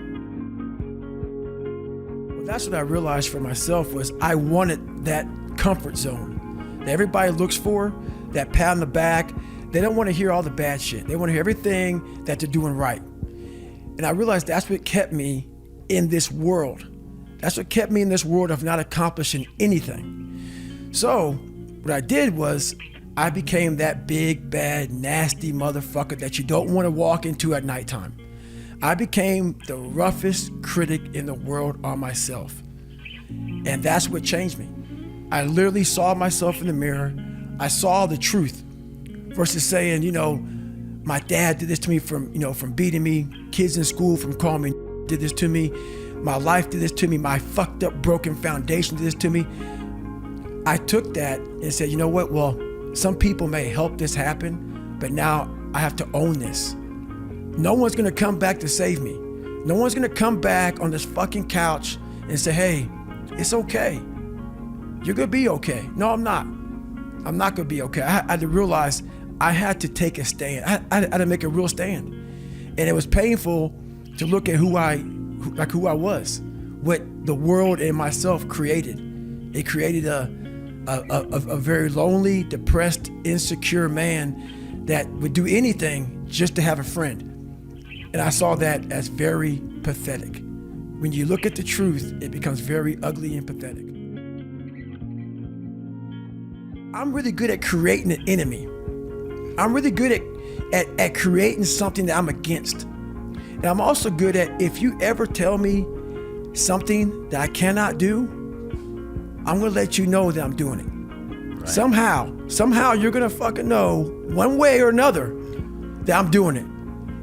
Well, that's what I realized for myself was I wanted that comfort zone that everybody looks for, that pat on the back. They don't want to hear all the bad shit. They want to hear everything that they're doing right. And I realized that's what kept me in this world. That's what kept me in this world of not accomplishing anything. So what I did was I became that big, bad, nasty motherfucker that you don't want to walk into at nighttime. I became the roughest critic in the world on myself. And that's what changed me. I literally saw myself in the mirror. I saw the truth versus saying, you know, my dad did this to me from beating me, kids in school from calling me did this to me, my life did this to me, my fucked up broken foundation did this to me. I took that and said, you know what, well, some people may help this happen, but now I have to own this. No one's gonna come back to save me. No one's gonna come back on this fucking couch and say, hey, it's okay. You're gonna be okay. No, I'm not. I'm not gonna be okay. I had to realize I had to take a stand. I had to make a real stand. And it was painful to look at who I was, what the world and myself created. It created a very lonely, depressed, insecure man that would do anything just to have a friend. And I saw that as very pathetic. When you look at the truth, it becomes very ugly and pathetic. I'm really good at creating an enemy. I'm really good at creating something that I'm against. And I'm also good at, if you ever tell me something that I cannot do, I'm gonna let you know that I'm doing it. Right. Somehow you're gonna fucking know one way or another that I'm doing it.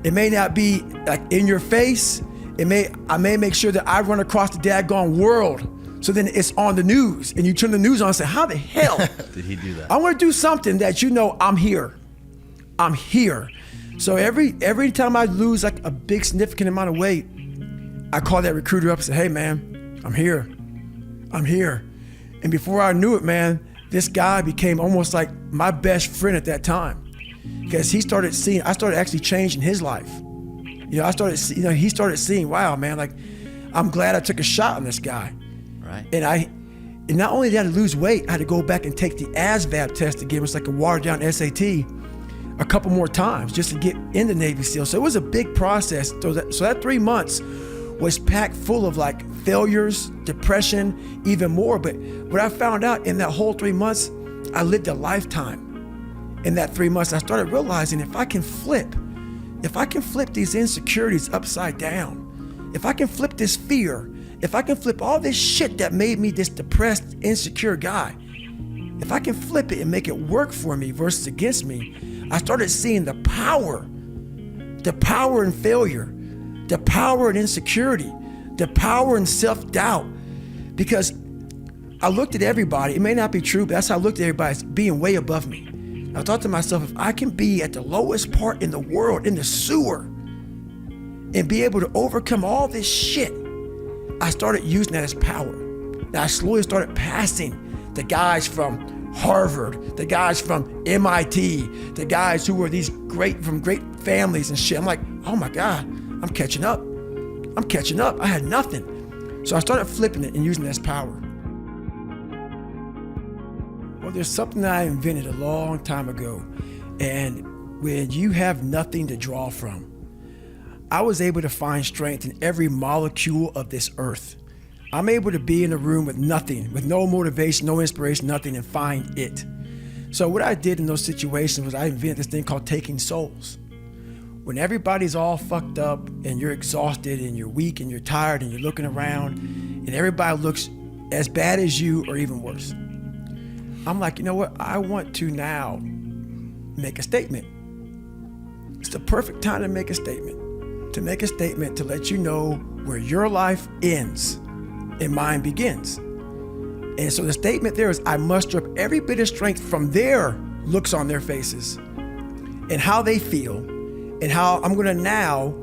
It may not be like in your face. I may make sure that I run across the daggone world. So then it's on the news and you turn the news on and say, how the hell did he do that? I want to do something that you know I'm here. I'm here. So every time I lose like a big significant amount of weight, I call that recruiter up and say, hey man, I'm here. I'm here. And before I knew it, man, this guy became almost like my best friend at that time. Because I started actually changing his life. He started seeing, wow, man, like, I'm glad I took a shot on this guy. Right. And not only did I lose weight, I had to go back and take the ASVAB test again. It was like a watered down SAT a couple more times just to get in the Navy SEAL. So it was a big process. So that 3 months was packed full of like failures, depression, even more. But what I found out in that whole 3 months, I lived a lifetime. In that 3 months, I started realizing if I can flip these insecurities upside down, if I can flip this fear, if I can flip all this shit that made me this depressed, insecure guy, if I can flip it and make it work for me versus against me, I started seeing the power in failure, the power in insecurity, the power in self-doubt. Because I looked at everybody, it may not be true, but that's how I looked at everybody as being way above me. I thought to myself, if I can be at the lowest part in the world, in the sewer, and be able to overcome all this shit, I started using that as power. And I slowly started passing the guys from Harvard, the guys from MIT, the guys who were from great families and shit. I'm like, oh my God, I'm catching up. I had nothing. So I started flipping it and using it as power. Well, there's something that I invented a long time ago. And when you have nothing to draw from, I was able to find strength in every molecule of this earth. I'm able to be in a room with nothing, with no motivation, no inspiration, nothing, and find it. So what I did in those situations was I invented this thing called taking souls. When everybody's all fucked up and you're exhausted and you're weak and you're tired and you're looking around and everybody looks as bad as you or even worse, I'm like, you know what? I want to now make a statement. It's the perfect time to make a statement. To make a statement to let you know where your life ends and mine begins. And so the statement there is, I muster up every bit of strength from their looks on their faces and how they feel, and how I'm gonna now,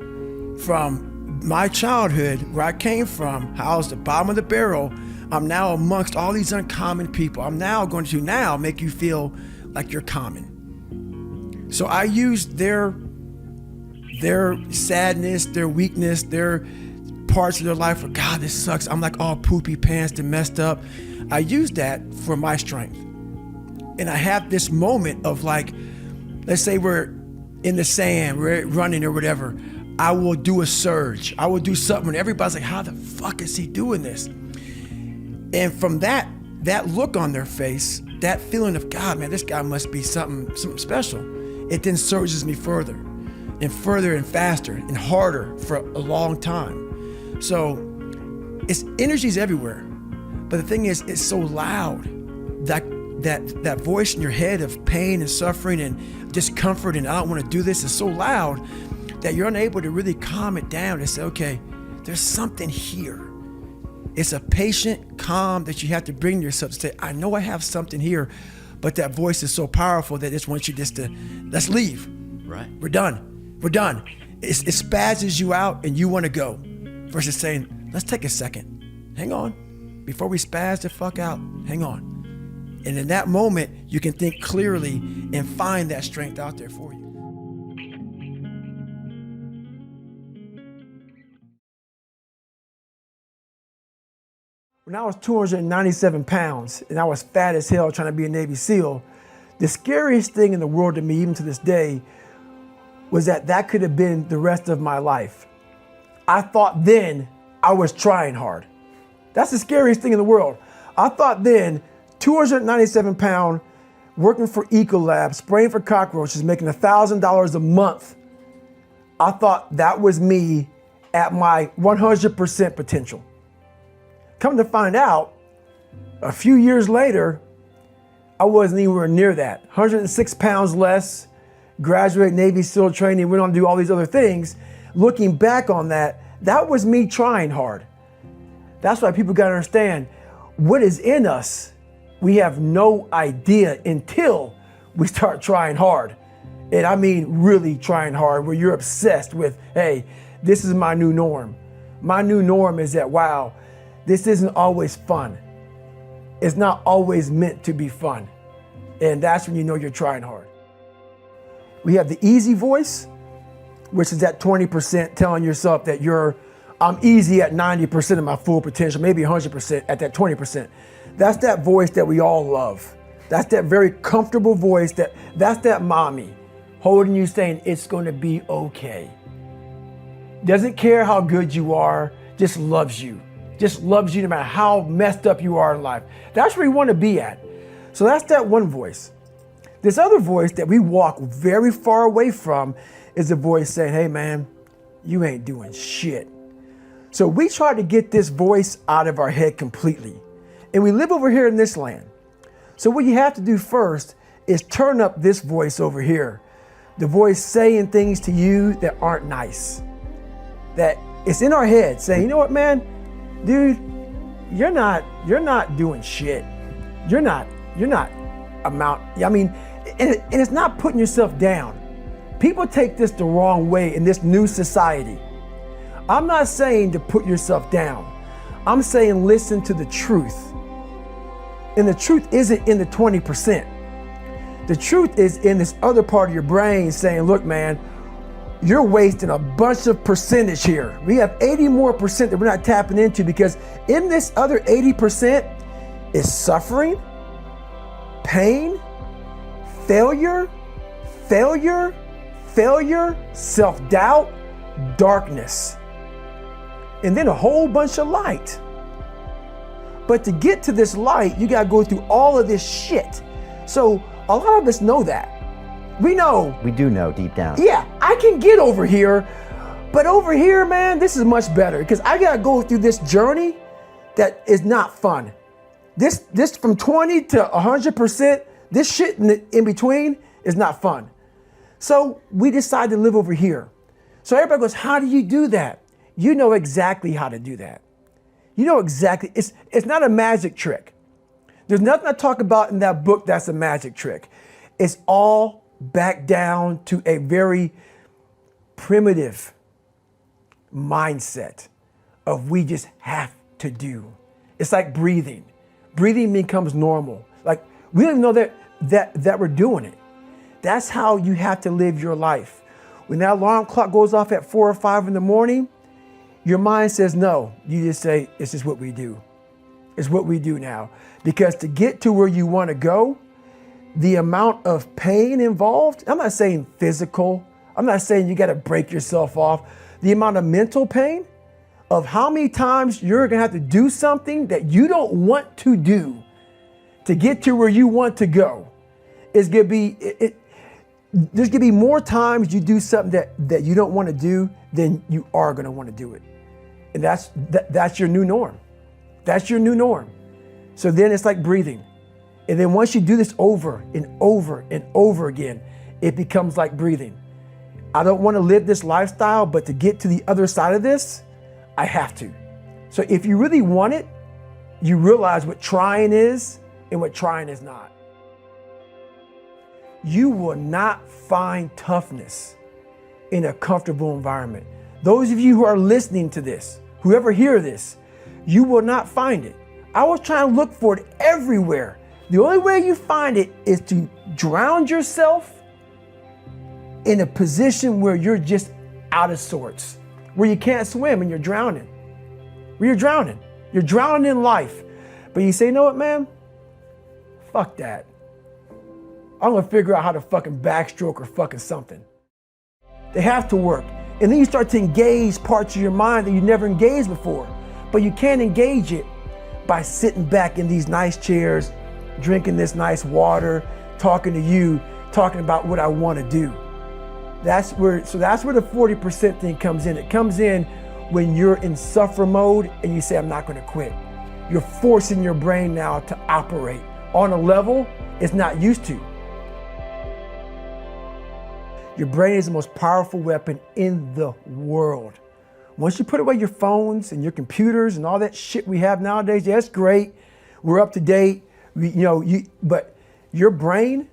from my childhood, where I came from, how I was the bottom of the barrel, I'm now amongst all these uncommon people. I'm now going to now make you feel like you're common. So I used their sadness, their weakness, their parts of their life where, God, this sucks. I'm like all poopy pants and messed up. I used that for my strength. And I have this moment of like, let's say we're in the sand, we're running or whatever. I will do a surge. I will do something and everybody's like, how the fuck is he doing this? And from that look on their face, that feeling of, God, man, this guy must be something special. It then surges me further and faster and harder for a long time. So it's energy's everywhere. But the thing is, it's so loud, that voice in your head of pain and suffering and discomfort and I don't want to do this is so loud that you're unable to really calm it down and say, okay, there's something here. It's a patient calm that you have to bring to yourself to say, I know I have something here, but that voice is so powerful that it wants you just to, let's leave. Right. We're done. it spazzes you out and you want to go, versus saying, let's take a second. Hang on. Before we spaz the fuck out, hang on. And in that moment, you can think clearly and find that strength out there for you. When I was 297 pounds and I was fat as hell trying to be a Navy SEAL, the scariest thing in the world to me, even to this day, was that could have been the rest of my life. I thought then I was trying hard. That's the scariest thing in the world. I thought then, 297 pound, working for Ecolab, spraying for cockroaches, making $1,000 a month. I thought that was me at my 100% potential. Come to find out, a few years later, I wasn't anywhere near that. 106 pounds less, graduate Navy SEAL training, went on to do all these other things. Looking back on that, that was me trying hard. That's why people gotta understand, what is in us, we have no idea until we start trying hard. And I mean really trying hard, where you're obsessed with, hey, this is my new norm. My new norm is that, wow, this isn't always fun. It's not always meant to be fun. And that's when you know you're trying hard. We have the easy voice, which is that 20% telling yourself that I'm easy at 90% of my full potential, maybe 100% at that 20%. That's that voice that we all love. That's that very comfortable voice, that's that mommy holding you saying it's gonna be okay. Doesn't care how good you are, just loves you. Just loves you no matter how messed up you are in life. That's where you want to be at. So that's that one voice. This other voice that we walk very far away from is the voice saying, hey man, you ain't doing shit. So we try to get this voice out of our head completely. And we live over here in this land. So what you have to do first is turn up this voice over here. The voice saying things to you that aren't nice. That it's in our head saying, you know what, man? Dude, you're not doing shit. You're not I mean, and it's not putting yourself down. People take this the wrong way in this new society. I'm not saying to put yourself down. I'm saying listen to the truth. And the truth isn't in the 20%. The truth is in this other part of your brain saying, look, man, you're wasting a bunch of percentage here. We have 80 more percent that we're not tapping into, because in this other 80% is suffering, pain, failure, self-doubt, darkness, and then a whole bunch of light. But to get to this light, you gotta go through all of this shit. So a lot of us know that. We know. We do know deep down. Yeah, I can get over here, but over here, man, this is much better, because I gotta go through this journey that is not fun. This from 20 to 100%, this shit in between is not fun. So we decide to live over here. So everybody goes, how do you do that? You know exactly how to do that. You know exactly, it's not a magic trick. There's nothing I talk about in that book that's a magic trick. It's all back down to a very primitive mindset of we just have to do. It's like breathing. Breathing becomes normal. Like we don't even know that we're doing it. That's how you have to live your life. When that alarm clock goes off at 4 or 5 in the morning, your mind says no. You just say, it's just what we do. It's what we do now. Because to get to where you want to go, the amount of pain involved, I'm not saying physical, I'm not saying you got to break yourself off. The amount of mental pain of how many times you're going to have to do something that you don't want to do to get to where you want to go is going to be, there's going to be more times you do something that you don't want to do than you are going to want to do it. And that's your new norm. That's your new norm. So then it's like breathing. And then once you do this over and over and over again, it becomes like breathing. I don't want to live this lifestyle, but to get to the other side of this, I have to. So if you really want it, you realize what trying is and what trying is not. You will not find toughness in a comfortable environment. Those of you who are listening to this, whoever hear this, you will not find it. I was trying to look for it everywhere. The only way you find it is to drown yourself in a position where you're just out of sorts, where you can't swim and you're drowning. Where you're drowning. You're drowning in life. But you say, you know what, man? Fuck that. I'm gonna figure out how to fucking backstroke or fucking something. They have to work. And then you start to engage parts of your mind that you never engaged before. But you can't engage it by sitting back in these nice chairs, drinking this nice water, talking to you, talking about what I want to do. That's where the 40% thing comes in. It comes in when you're in suffer mode and you say, I'm not going to quit. You're forcing your brain now to operate on a level it's not used to. Your brain is the most powerful weapon in the world. Once you put away your phones and your computers and all that shit we have nowadays, yeah, it's great. We're up to date. But your brain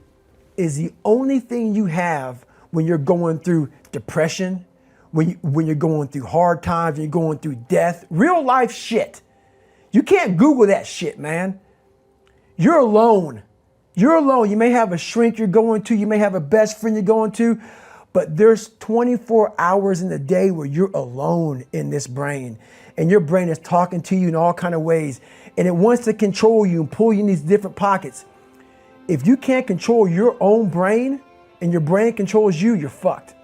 is the only thing you have when you're going through depression, when you're going through hard times, when you're going through death, real life shit. You can't Google that shit, man. You're alone. You're alone. You may have a shrink you're going to, you may have a best friend you're going to, but there's 24 hours in the day where you're alone in this brain, and your brain is talking to you in all kind of ways, and it wants to control you and pull you in these different pockets. If you can't control your own brain and your brain controls you, you're fucked.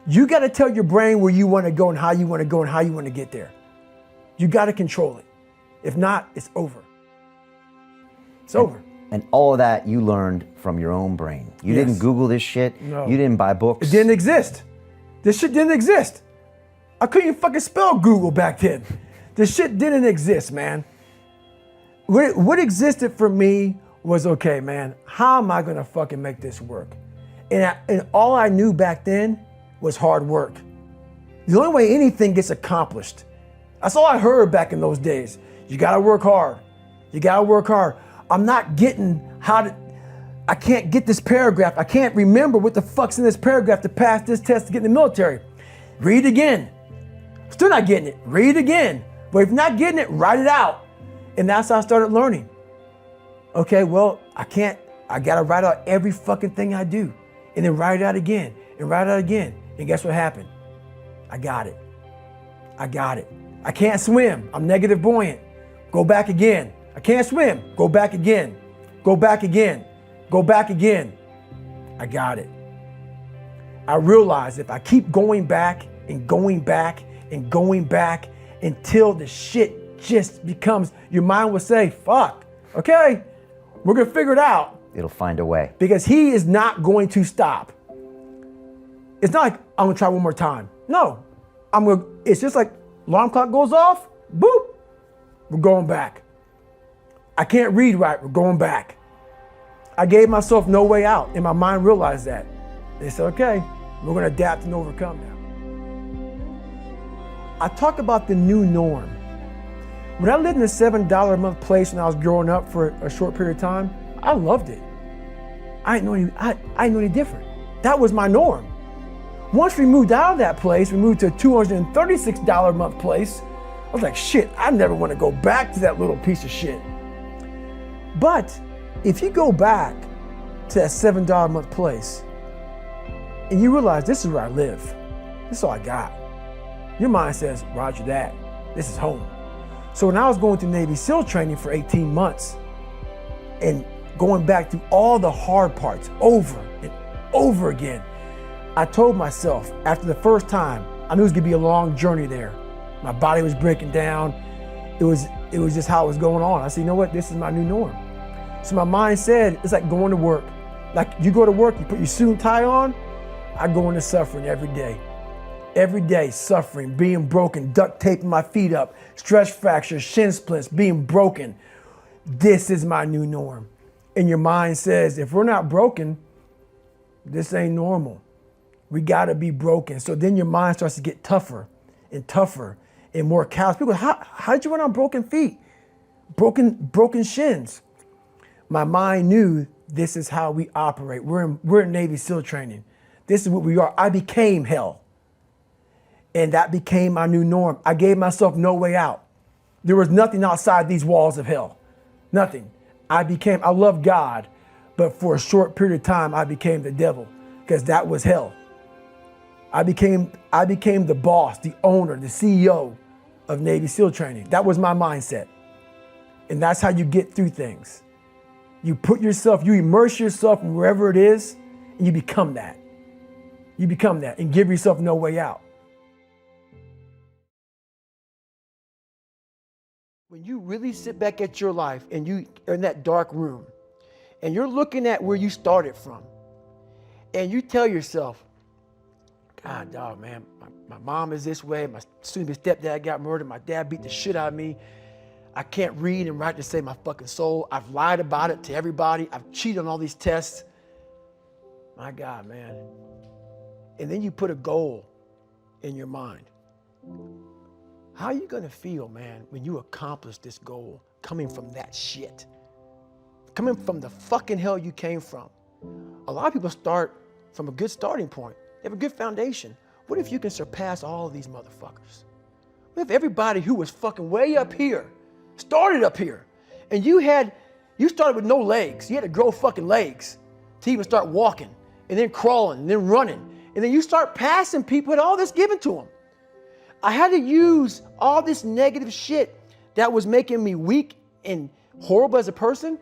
You got to tell your brain where you want to go and how you want to go and how you want to get there. You got to control it. If not, it's over. It's over. And all of that you learned from your own brain. You didn't Google this shit. No. You didn't buy books. It didn't exist. This shit didn't exist. I couldn't even fucking spell Google back then. This shit didn't exist, man. What existed for me was, okay, man, how am I gonna fucking make this work? And all I knew back then was hard work. The only way anything gets accomplished. That's all I heard back in those days. You gotta work hard. You gotta work hard. I'm not getting I can't get this paragraph. I can't remember what the fuck's in this paragraph to pass this test to get in the military. Read it again. Still not getting it. Read it again. But if you're not getting it, write it out. And that's how I started learning. Okay, well, I gotta write out every fucking thing I do. And then write it out again. And write it out again. And guess what happened? I got it. I got it. I can't swim. I'm negative buoyant. Go back again. I can't swim. Go back again. Go back again. Go back again. I got it. I realized if I keep going back and going back and going back until the shit just becomes, your mind will say, fuck, okay, we're gonna figure it out. It'll find a way. Because he is not going to stop. It's not like I'm gonna try one more time. No, it's just like alarm clock goes off, boop, we're going back. I can't read right, we're going back. I gave myself no way out, and my mind realized that. They said, okay, we're gonna adapt and overcome now. I talk about the new norm. When I lived in a $7 a month place when I was growing up for a short period of time, I loved it. I didn't know any different. That was my norm. Once we moved out of that place, we moved to a $236 a month place. I was like, shit, I never want to go back to that little piece of shit. But if you go back to that $7 a month place and you realize this is where I live, this is all I got, your mind says, roger that, this is home. So when I was going through Navy SEAL training for 18 months and going back through all the hard parts over and over again, I told myself after the first time, I knew it was gonna be a long journey there. My body was breaking down. It was just how it was going on. I said, you know what, this is my new norm. So my mind said, it's like going to work. Like you go to work, you put your suit and tie on, I go into suffering every day. Every day, suffering, being broken, duct taping my feet up, stress fractures, shin splints, being broken. This is my new norm. And your mind says, if we're not broken, this ain't normal. We gotta be broken. So then your mind starts to get tougher and tougher and more callous. People, how did you run on broken feet? Broken shins. My mind knew this is how we operate. We're in Navy SEAL training. This is what we are. I became hell. And that became my new norm. I gave myself no way out. There was nothing outside these walls of hell. Nothing. I loved God, but for a short period of time, I became the devil because that was hell. I became the boss, the owner, the CEO of Navy SEAL training. That was my mindset. And that's how you get through things. You immerse yourself in wherever it is, and you become that. You become that and give yourself no way out. When you really sit back at your life and you are in that dark room and you're looking at where you started from and you tell yourself, God, dog, man, my mom is this way. My soon-to-be stepdad got murdered. My dad beat the shit out of me. I can't read and write to save my fucking soul. I've lied about it to everybody. I've cheated on all these tests. My God, man. And then you put a goal in your mind. How are you going to feel, man, when you accomplish this goal coming from that shit? Coming from the fucking hell you came from. A lot of people start from a good starting point. They have a good foundation. What if you can surpass all of these motherfuckers? What if everybody who was fucking way up here started up here? And you started with no legs. You had to grow fucking legs to even start walking and then crawling and then running. And then you start passing people with all this given to them. I had to use all this negative shit that was making me weak and horrible as a person.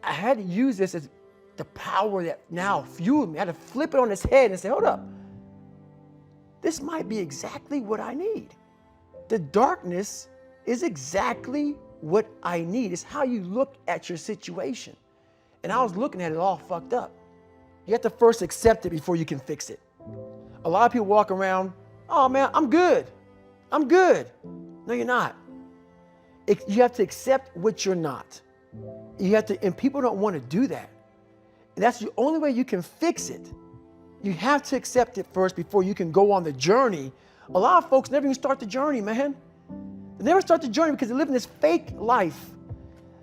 I had to use this as the power that now fueled me. I had to flip it on its head and say, hold up. This might be exactly what I need. The darkness is exactly what I need. It's how you look at your situation. And I was looking at it all fucked up. You have to first accept it before you can fix it. A lot of people walk around, oh man, I'm good. I'm good. No, you're not. You have to accept what you're not. And people don't want to do that. And that's the only way you can fix it. You have to accept it first before you can go on the journey. A lot of folks never even start the journey, man. They never start the journey because they live in this fake life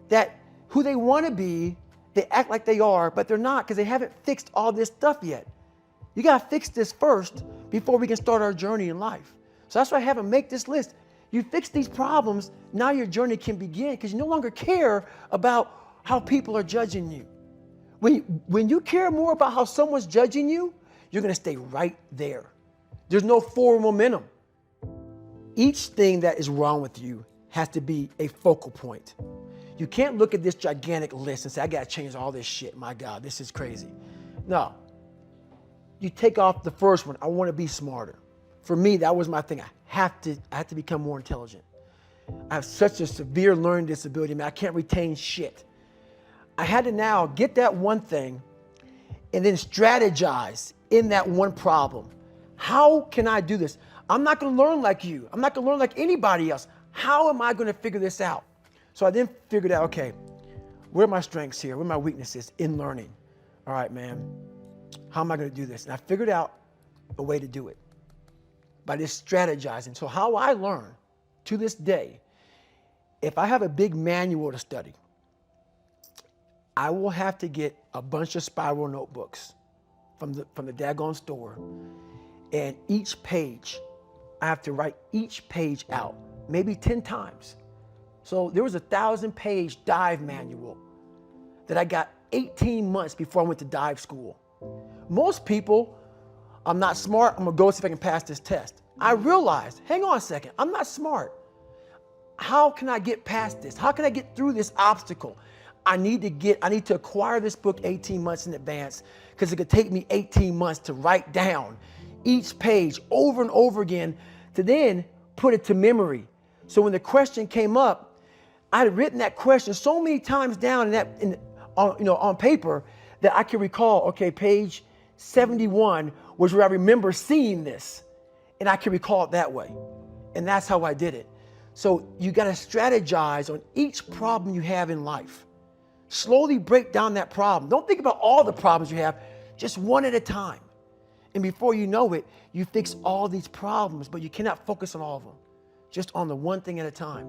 that who they want to be, they act like they are, but they're not because they haven't fixed all this stuff yet. You got to fix this first before we can start our journey in life. So that's why I have them make this list. You fix these problems, now your journey can begin because you no longer care about how people are judging you. When you care more about how someone's judging you, you're going to stay right there. There's no forward momentum. Each thing that is wrong with you has to be a focal point. You can't look at this gigantic list and say, I got to change all this shit. My God, this is crazy. No. You take off the first one. I want to be smarter. For me, that was my thing. I have to become more intelligent. I have such a severe learning disability, man. I can't retain shit. I had to now get that one thing and then strategize in that one problem. How can I do this? I'm not going to learn like you. I'm not going to learn like anybody else. How am I going to figure this out? So I then figured out, okay, where are my strengths here? Where are my weaknesses in learning? All right, man, how am I going to do this? And I figured out a way to do it by just strategizing. So how I learn to this day, if I have a big manual to study, I will have to get a bunch of spiral notebooks from the daggone store. And each page, I have to write each page out, maybe 10 times. So there was a 1,000-page dive manual that I got 18 months before I went to dive school. Most people, I'm not smart, I'm gonna go see if I can pass this test. I realized, hang on a second, I'm not smart. How can I get past this? How can I get through this obstacle? I need to acquire this book 18 months in advance because it could take me 18 months to write down each page over and over again to then put it to memory. So when the question came up, I had written that question so many times down on paper that I can recall, okay, page 71 was where I remember seeing this, and I can recall it that way. And that's how I did it. So you got to strategize on each problem you have in life. Slowly break down that problem. Don't think about all the problems you have, just one at a time. And before you know it, you fix all these problems, but you cannot focus on all of them. Just on the one thing at a time.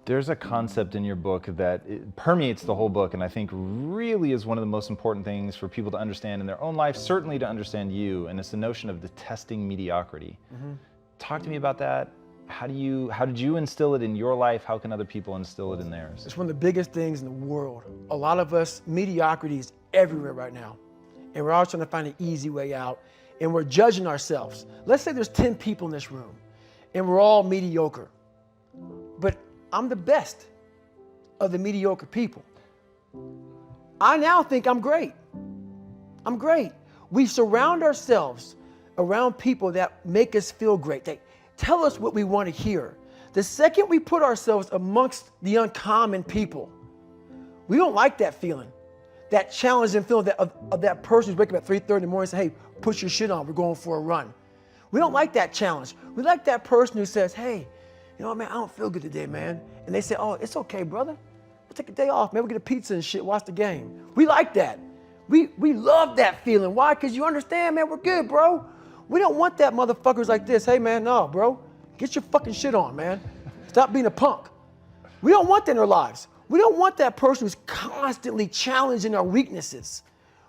There's a concept in your book that it permeates the whole book, and I think really is one of the most important things for people to understand in their own life, certainly to understand you, and it's the notion of detesting mediocrity. Talk to me about that. How did you instill it in your life? How can other people instill it in theirs? It's one of the biggest things in the world. A lot of us, mediocrity is everywhere right now. And we're always trying to find an easy way out. And we're judging ourselves. Let's say there's 10 people in this room and we're all mediocre. But I'm the best of the mediocre people. I now think I'm great. I'm great. We surround ourselves around people that make us feel great. They tell us what we want to hear. The second we put ourselves amongst the uncommon people, we don't like that feeling. That challenging feeling of that person who's waking up at 3:30 in the morning and say, hey, put your shit on, we're going for a run. We don't like that challenge. We like that person who says, hey, you know what, man, I don't feel good today, man. And they say, oh, it's okay, brother. We'll take a day off, man. We'll get a pizza and shit, watch the game. We like that. We love that feeling. Why? Because you understand, man, we're good, bro. We don't want that motherfuckers like this. Hey, man, no, bro. Get your fucking shit on, man. Stop being a punk. We don't want that in our lives. We don't want that person who's constantly challenging our weaknesses.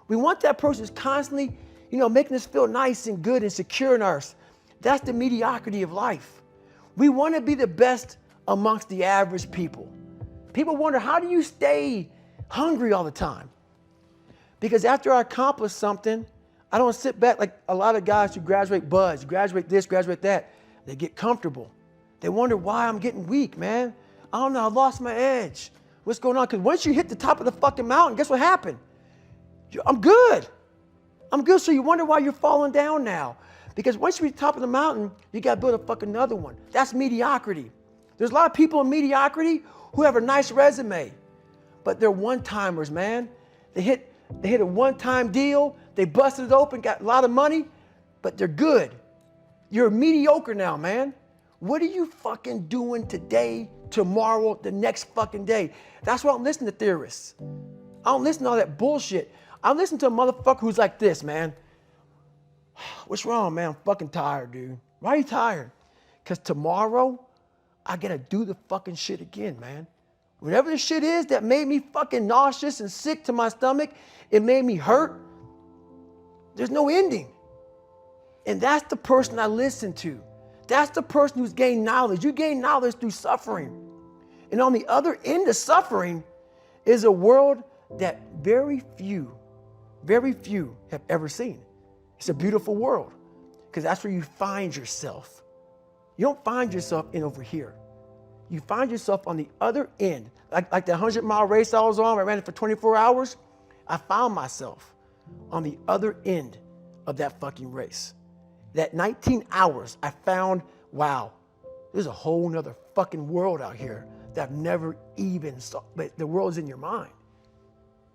We want that person who's constantly, making us feel nice and good and secure in ours. That's the mediocrity of life. We want to be the best amongst the average people. People wonder, how do you stay hungry all the time? Because after I accomplish something, I don't sit back like a lot of guys who graduate buds, graduate this, graduate that. They get comfortable. They wonder why I'm getting weak, man. I don't know, I lost my edge. What's going on? Because once you hit the top of the fucking mountain, guess what happened? I'm good. I'm good. So you wonder why you're falling down now. Because once you reach the top of the mountain, you got to build a fucking another one. That's mediocrity. There's a lot of people in mediocrity who have a nice resume, but they're one-timers, man. They hit a one-time deal. They busted it open, got a lot of money, but they're good. You're mediocre now, man. What are you fucking doing today, tomorrow, the next fucking day? That's why I don't listen to theorists. I don't listen to all that bullshit. I listen to a motherfucker who's like this, man. What's wrong, man? I'm fucking tired, dude. Why are you tired? Because tomorrow, I gotta do the fucking shit again, man. Whatever the shit is that made me fucking nauseous and sick to my stomach, it made me hurt. There's no ending. And that's the person I listen to. That's the person who's gained knowledge. You gain knowledge through suffering. And on the other end of suffering is a world that very few have ever seen. It's a beautiful world because that's where you find yourself. You don't find yourself in over here. You find yourself on the other end. Like the 100-mile race I was on, I ran it for 24 hours. I found myself on the other end of that fucking race. That 19 hours, I found, wow, there's a whole nother fucking world out here that I've never even saw. But the world is in your mind.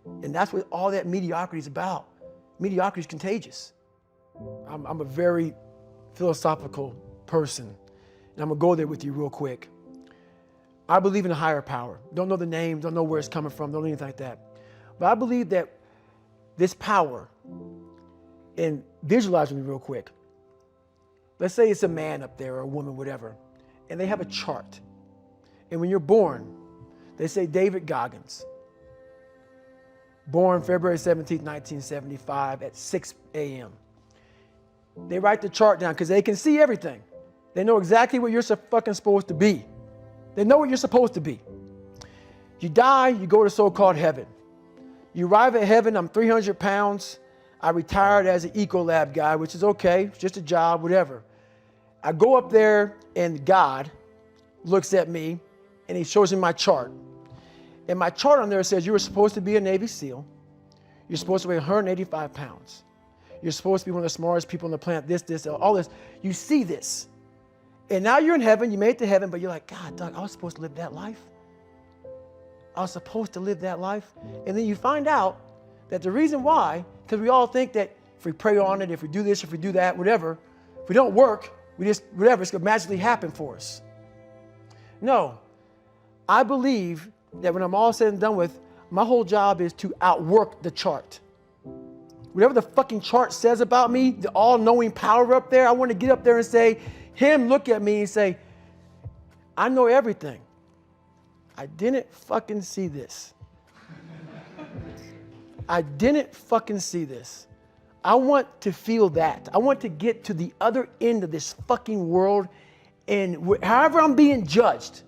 And that's what all that mediocrity is about. Mediocrity is contagious. I'm a very philosophical person. And I'm going to go there with you real quick. I believe in a higher power. Don't know the name, don't know where it's coming from, don't know anything like that. But I believe that this power, and visualize with me real quick. Let's say it's a man up there or a woman, whatever, and they have a chart. And when you're born, they say David Goggins, born February 17th, 1975 at 6 a.m. They write the chart down because they can see everything. They know exactly what you're fucking supposed to be. They know what you're supposed to be. You die, you go to so-called heaven. You arrive at heaven, I'm 300 pounds. I retired as an Ecolab guy, which is okay. It's just a job, whatever. I go up there and God looks at me and he shows me my chart. And my chart on there says you were supposed to be a Navy SEAL. You're supposed to weigh 185 pounds. You're supposed to be one of the smartest people on the planet, this, all this. You see this. And now you're in heaven, you made it to heaven, but you're like, God, Doug, I was supposed to live that life. I was supposed to live that life. And then you find out that the reason why, because we all think that if we pray on it, if we do this, if we do that, whatever, if we don't work, we just, whatever, it's going to magically happen for us. No, I believe that when I'm all said and done with, my whole job is to outwork the chart. Whatever the fucking chart says about me, the all-knowing power up there, I want to get up there and say, him look at me and say, I know everything. I didn't fucking see this. I didn't fucking see this. I want to feel that. I want to get to the other end of this fucking world, and however I'm being judged,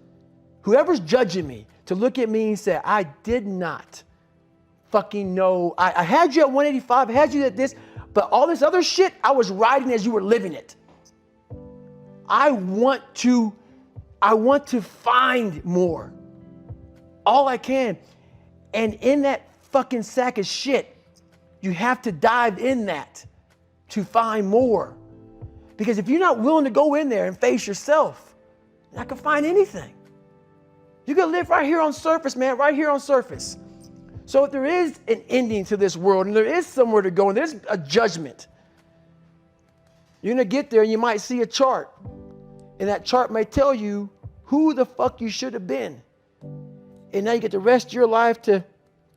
whoever's judging me, to look at me and say, I did not fucking know. I had you at 185, I had you at this, but all this other shit, I was riding as you were living it. I want to find more. All I can. And in that fucking sack of shit, you have to dive in that to find more. Because if you're not willing to go in there and face yourself, you're not gonna find anything. You're gonna live right here on surface, man, right here on surface. So if there is an ending to this world and there is somewhere to go and there's a judgment, you're gonna get there and you might see a chart. And that chart may tell you who the fuck you should have been. And now you get the rest of your life to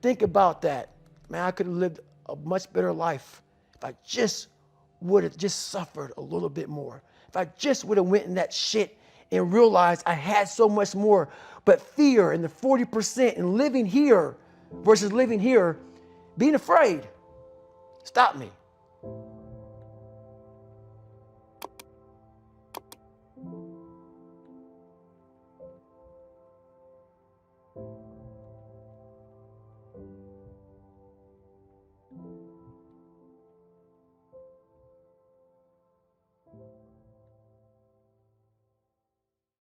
think about that. Man, I could have lived a much better life if I just would have just suffered a little bit more. If I just would have went in that shit and realized I had so much more. But fear and the 40% and living here versus living here, being afraid, stopped me.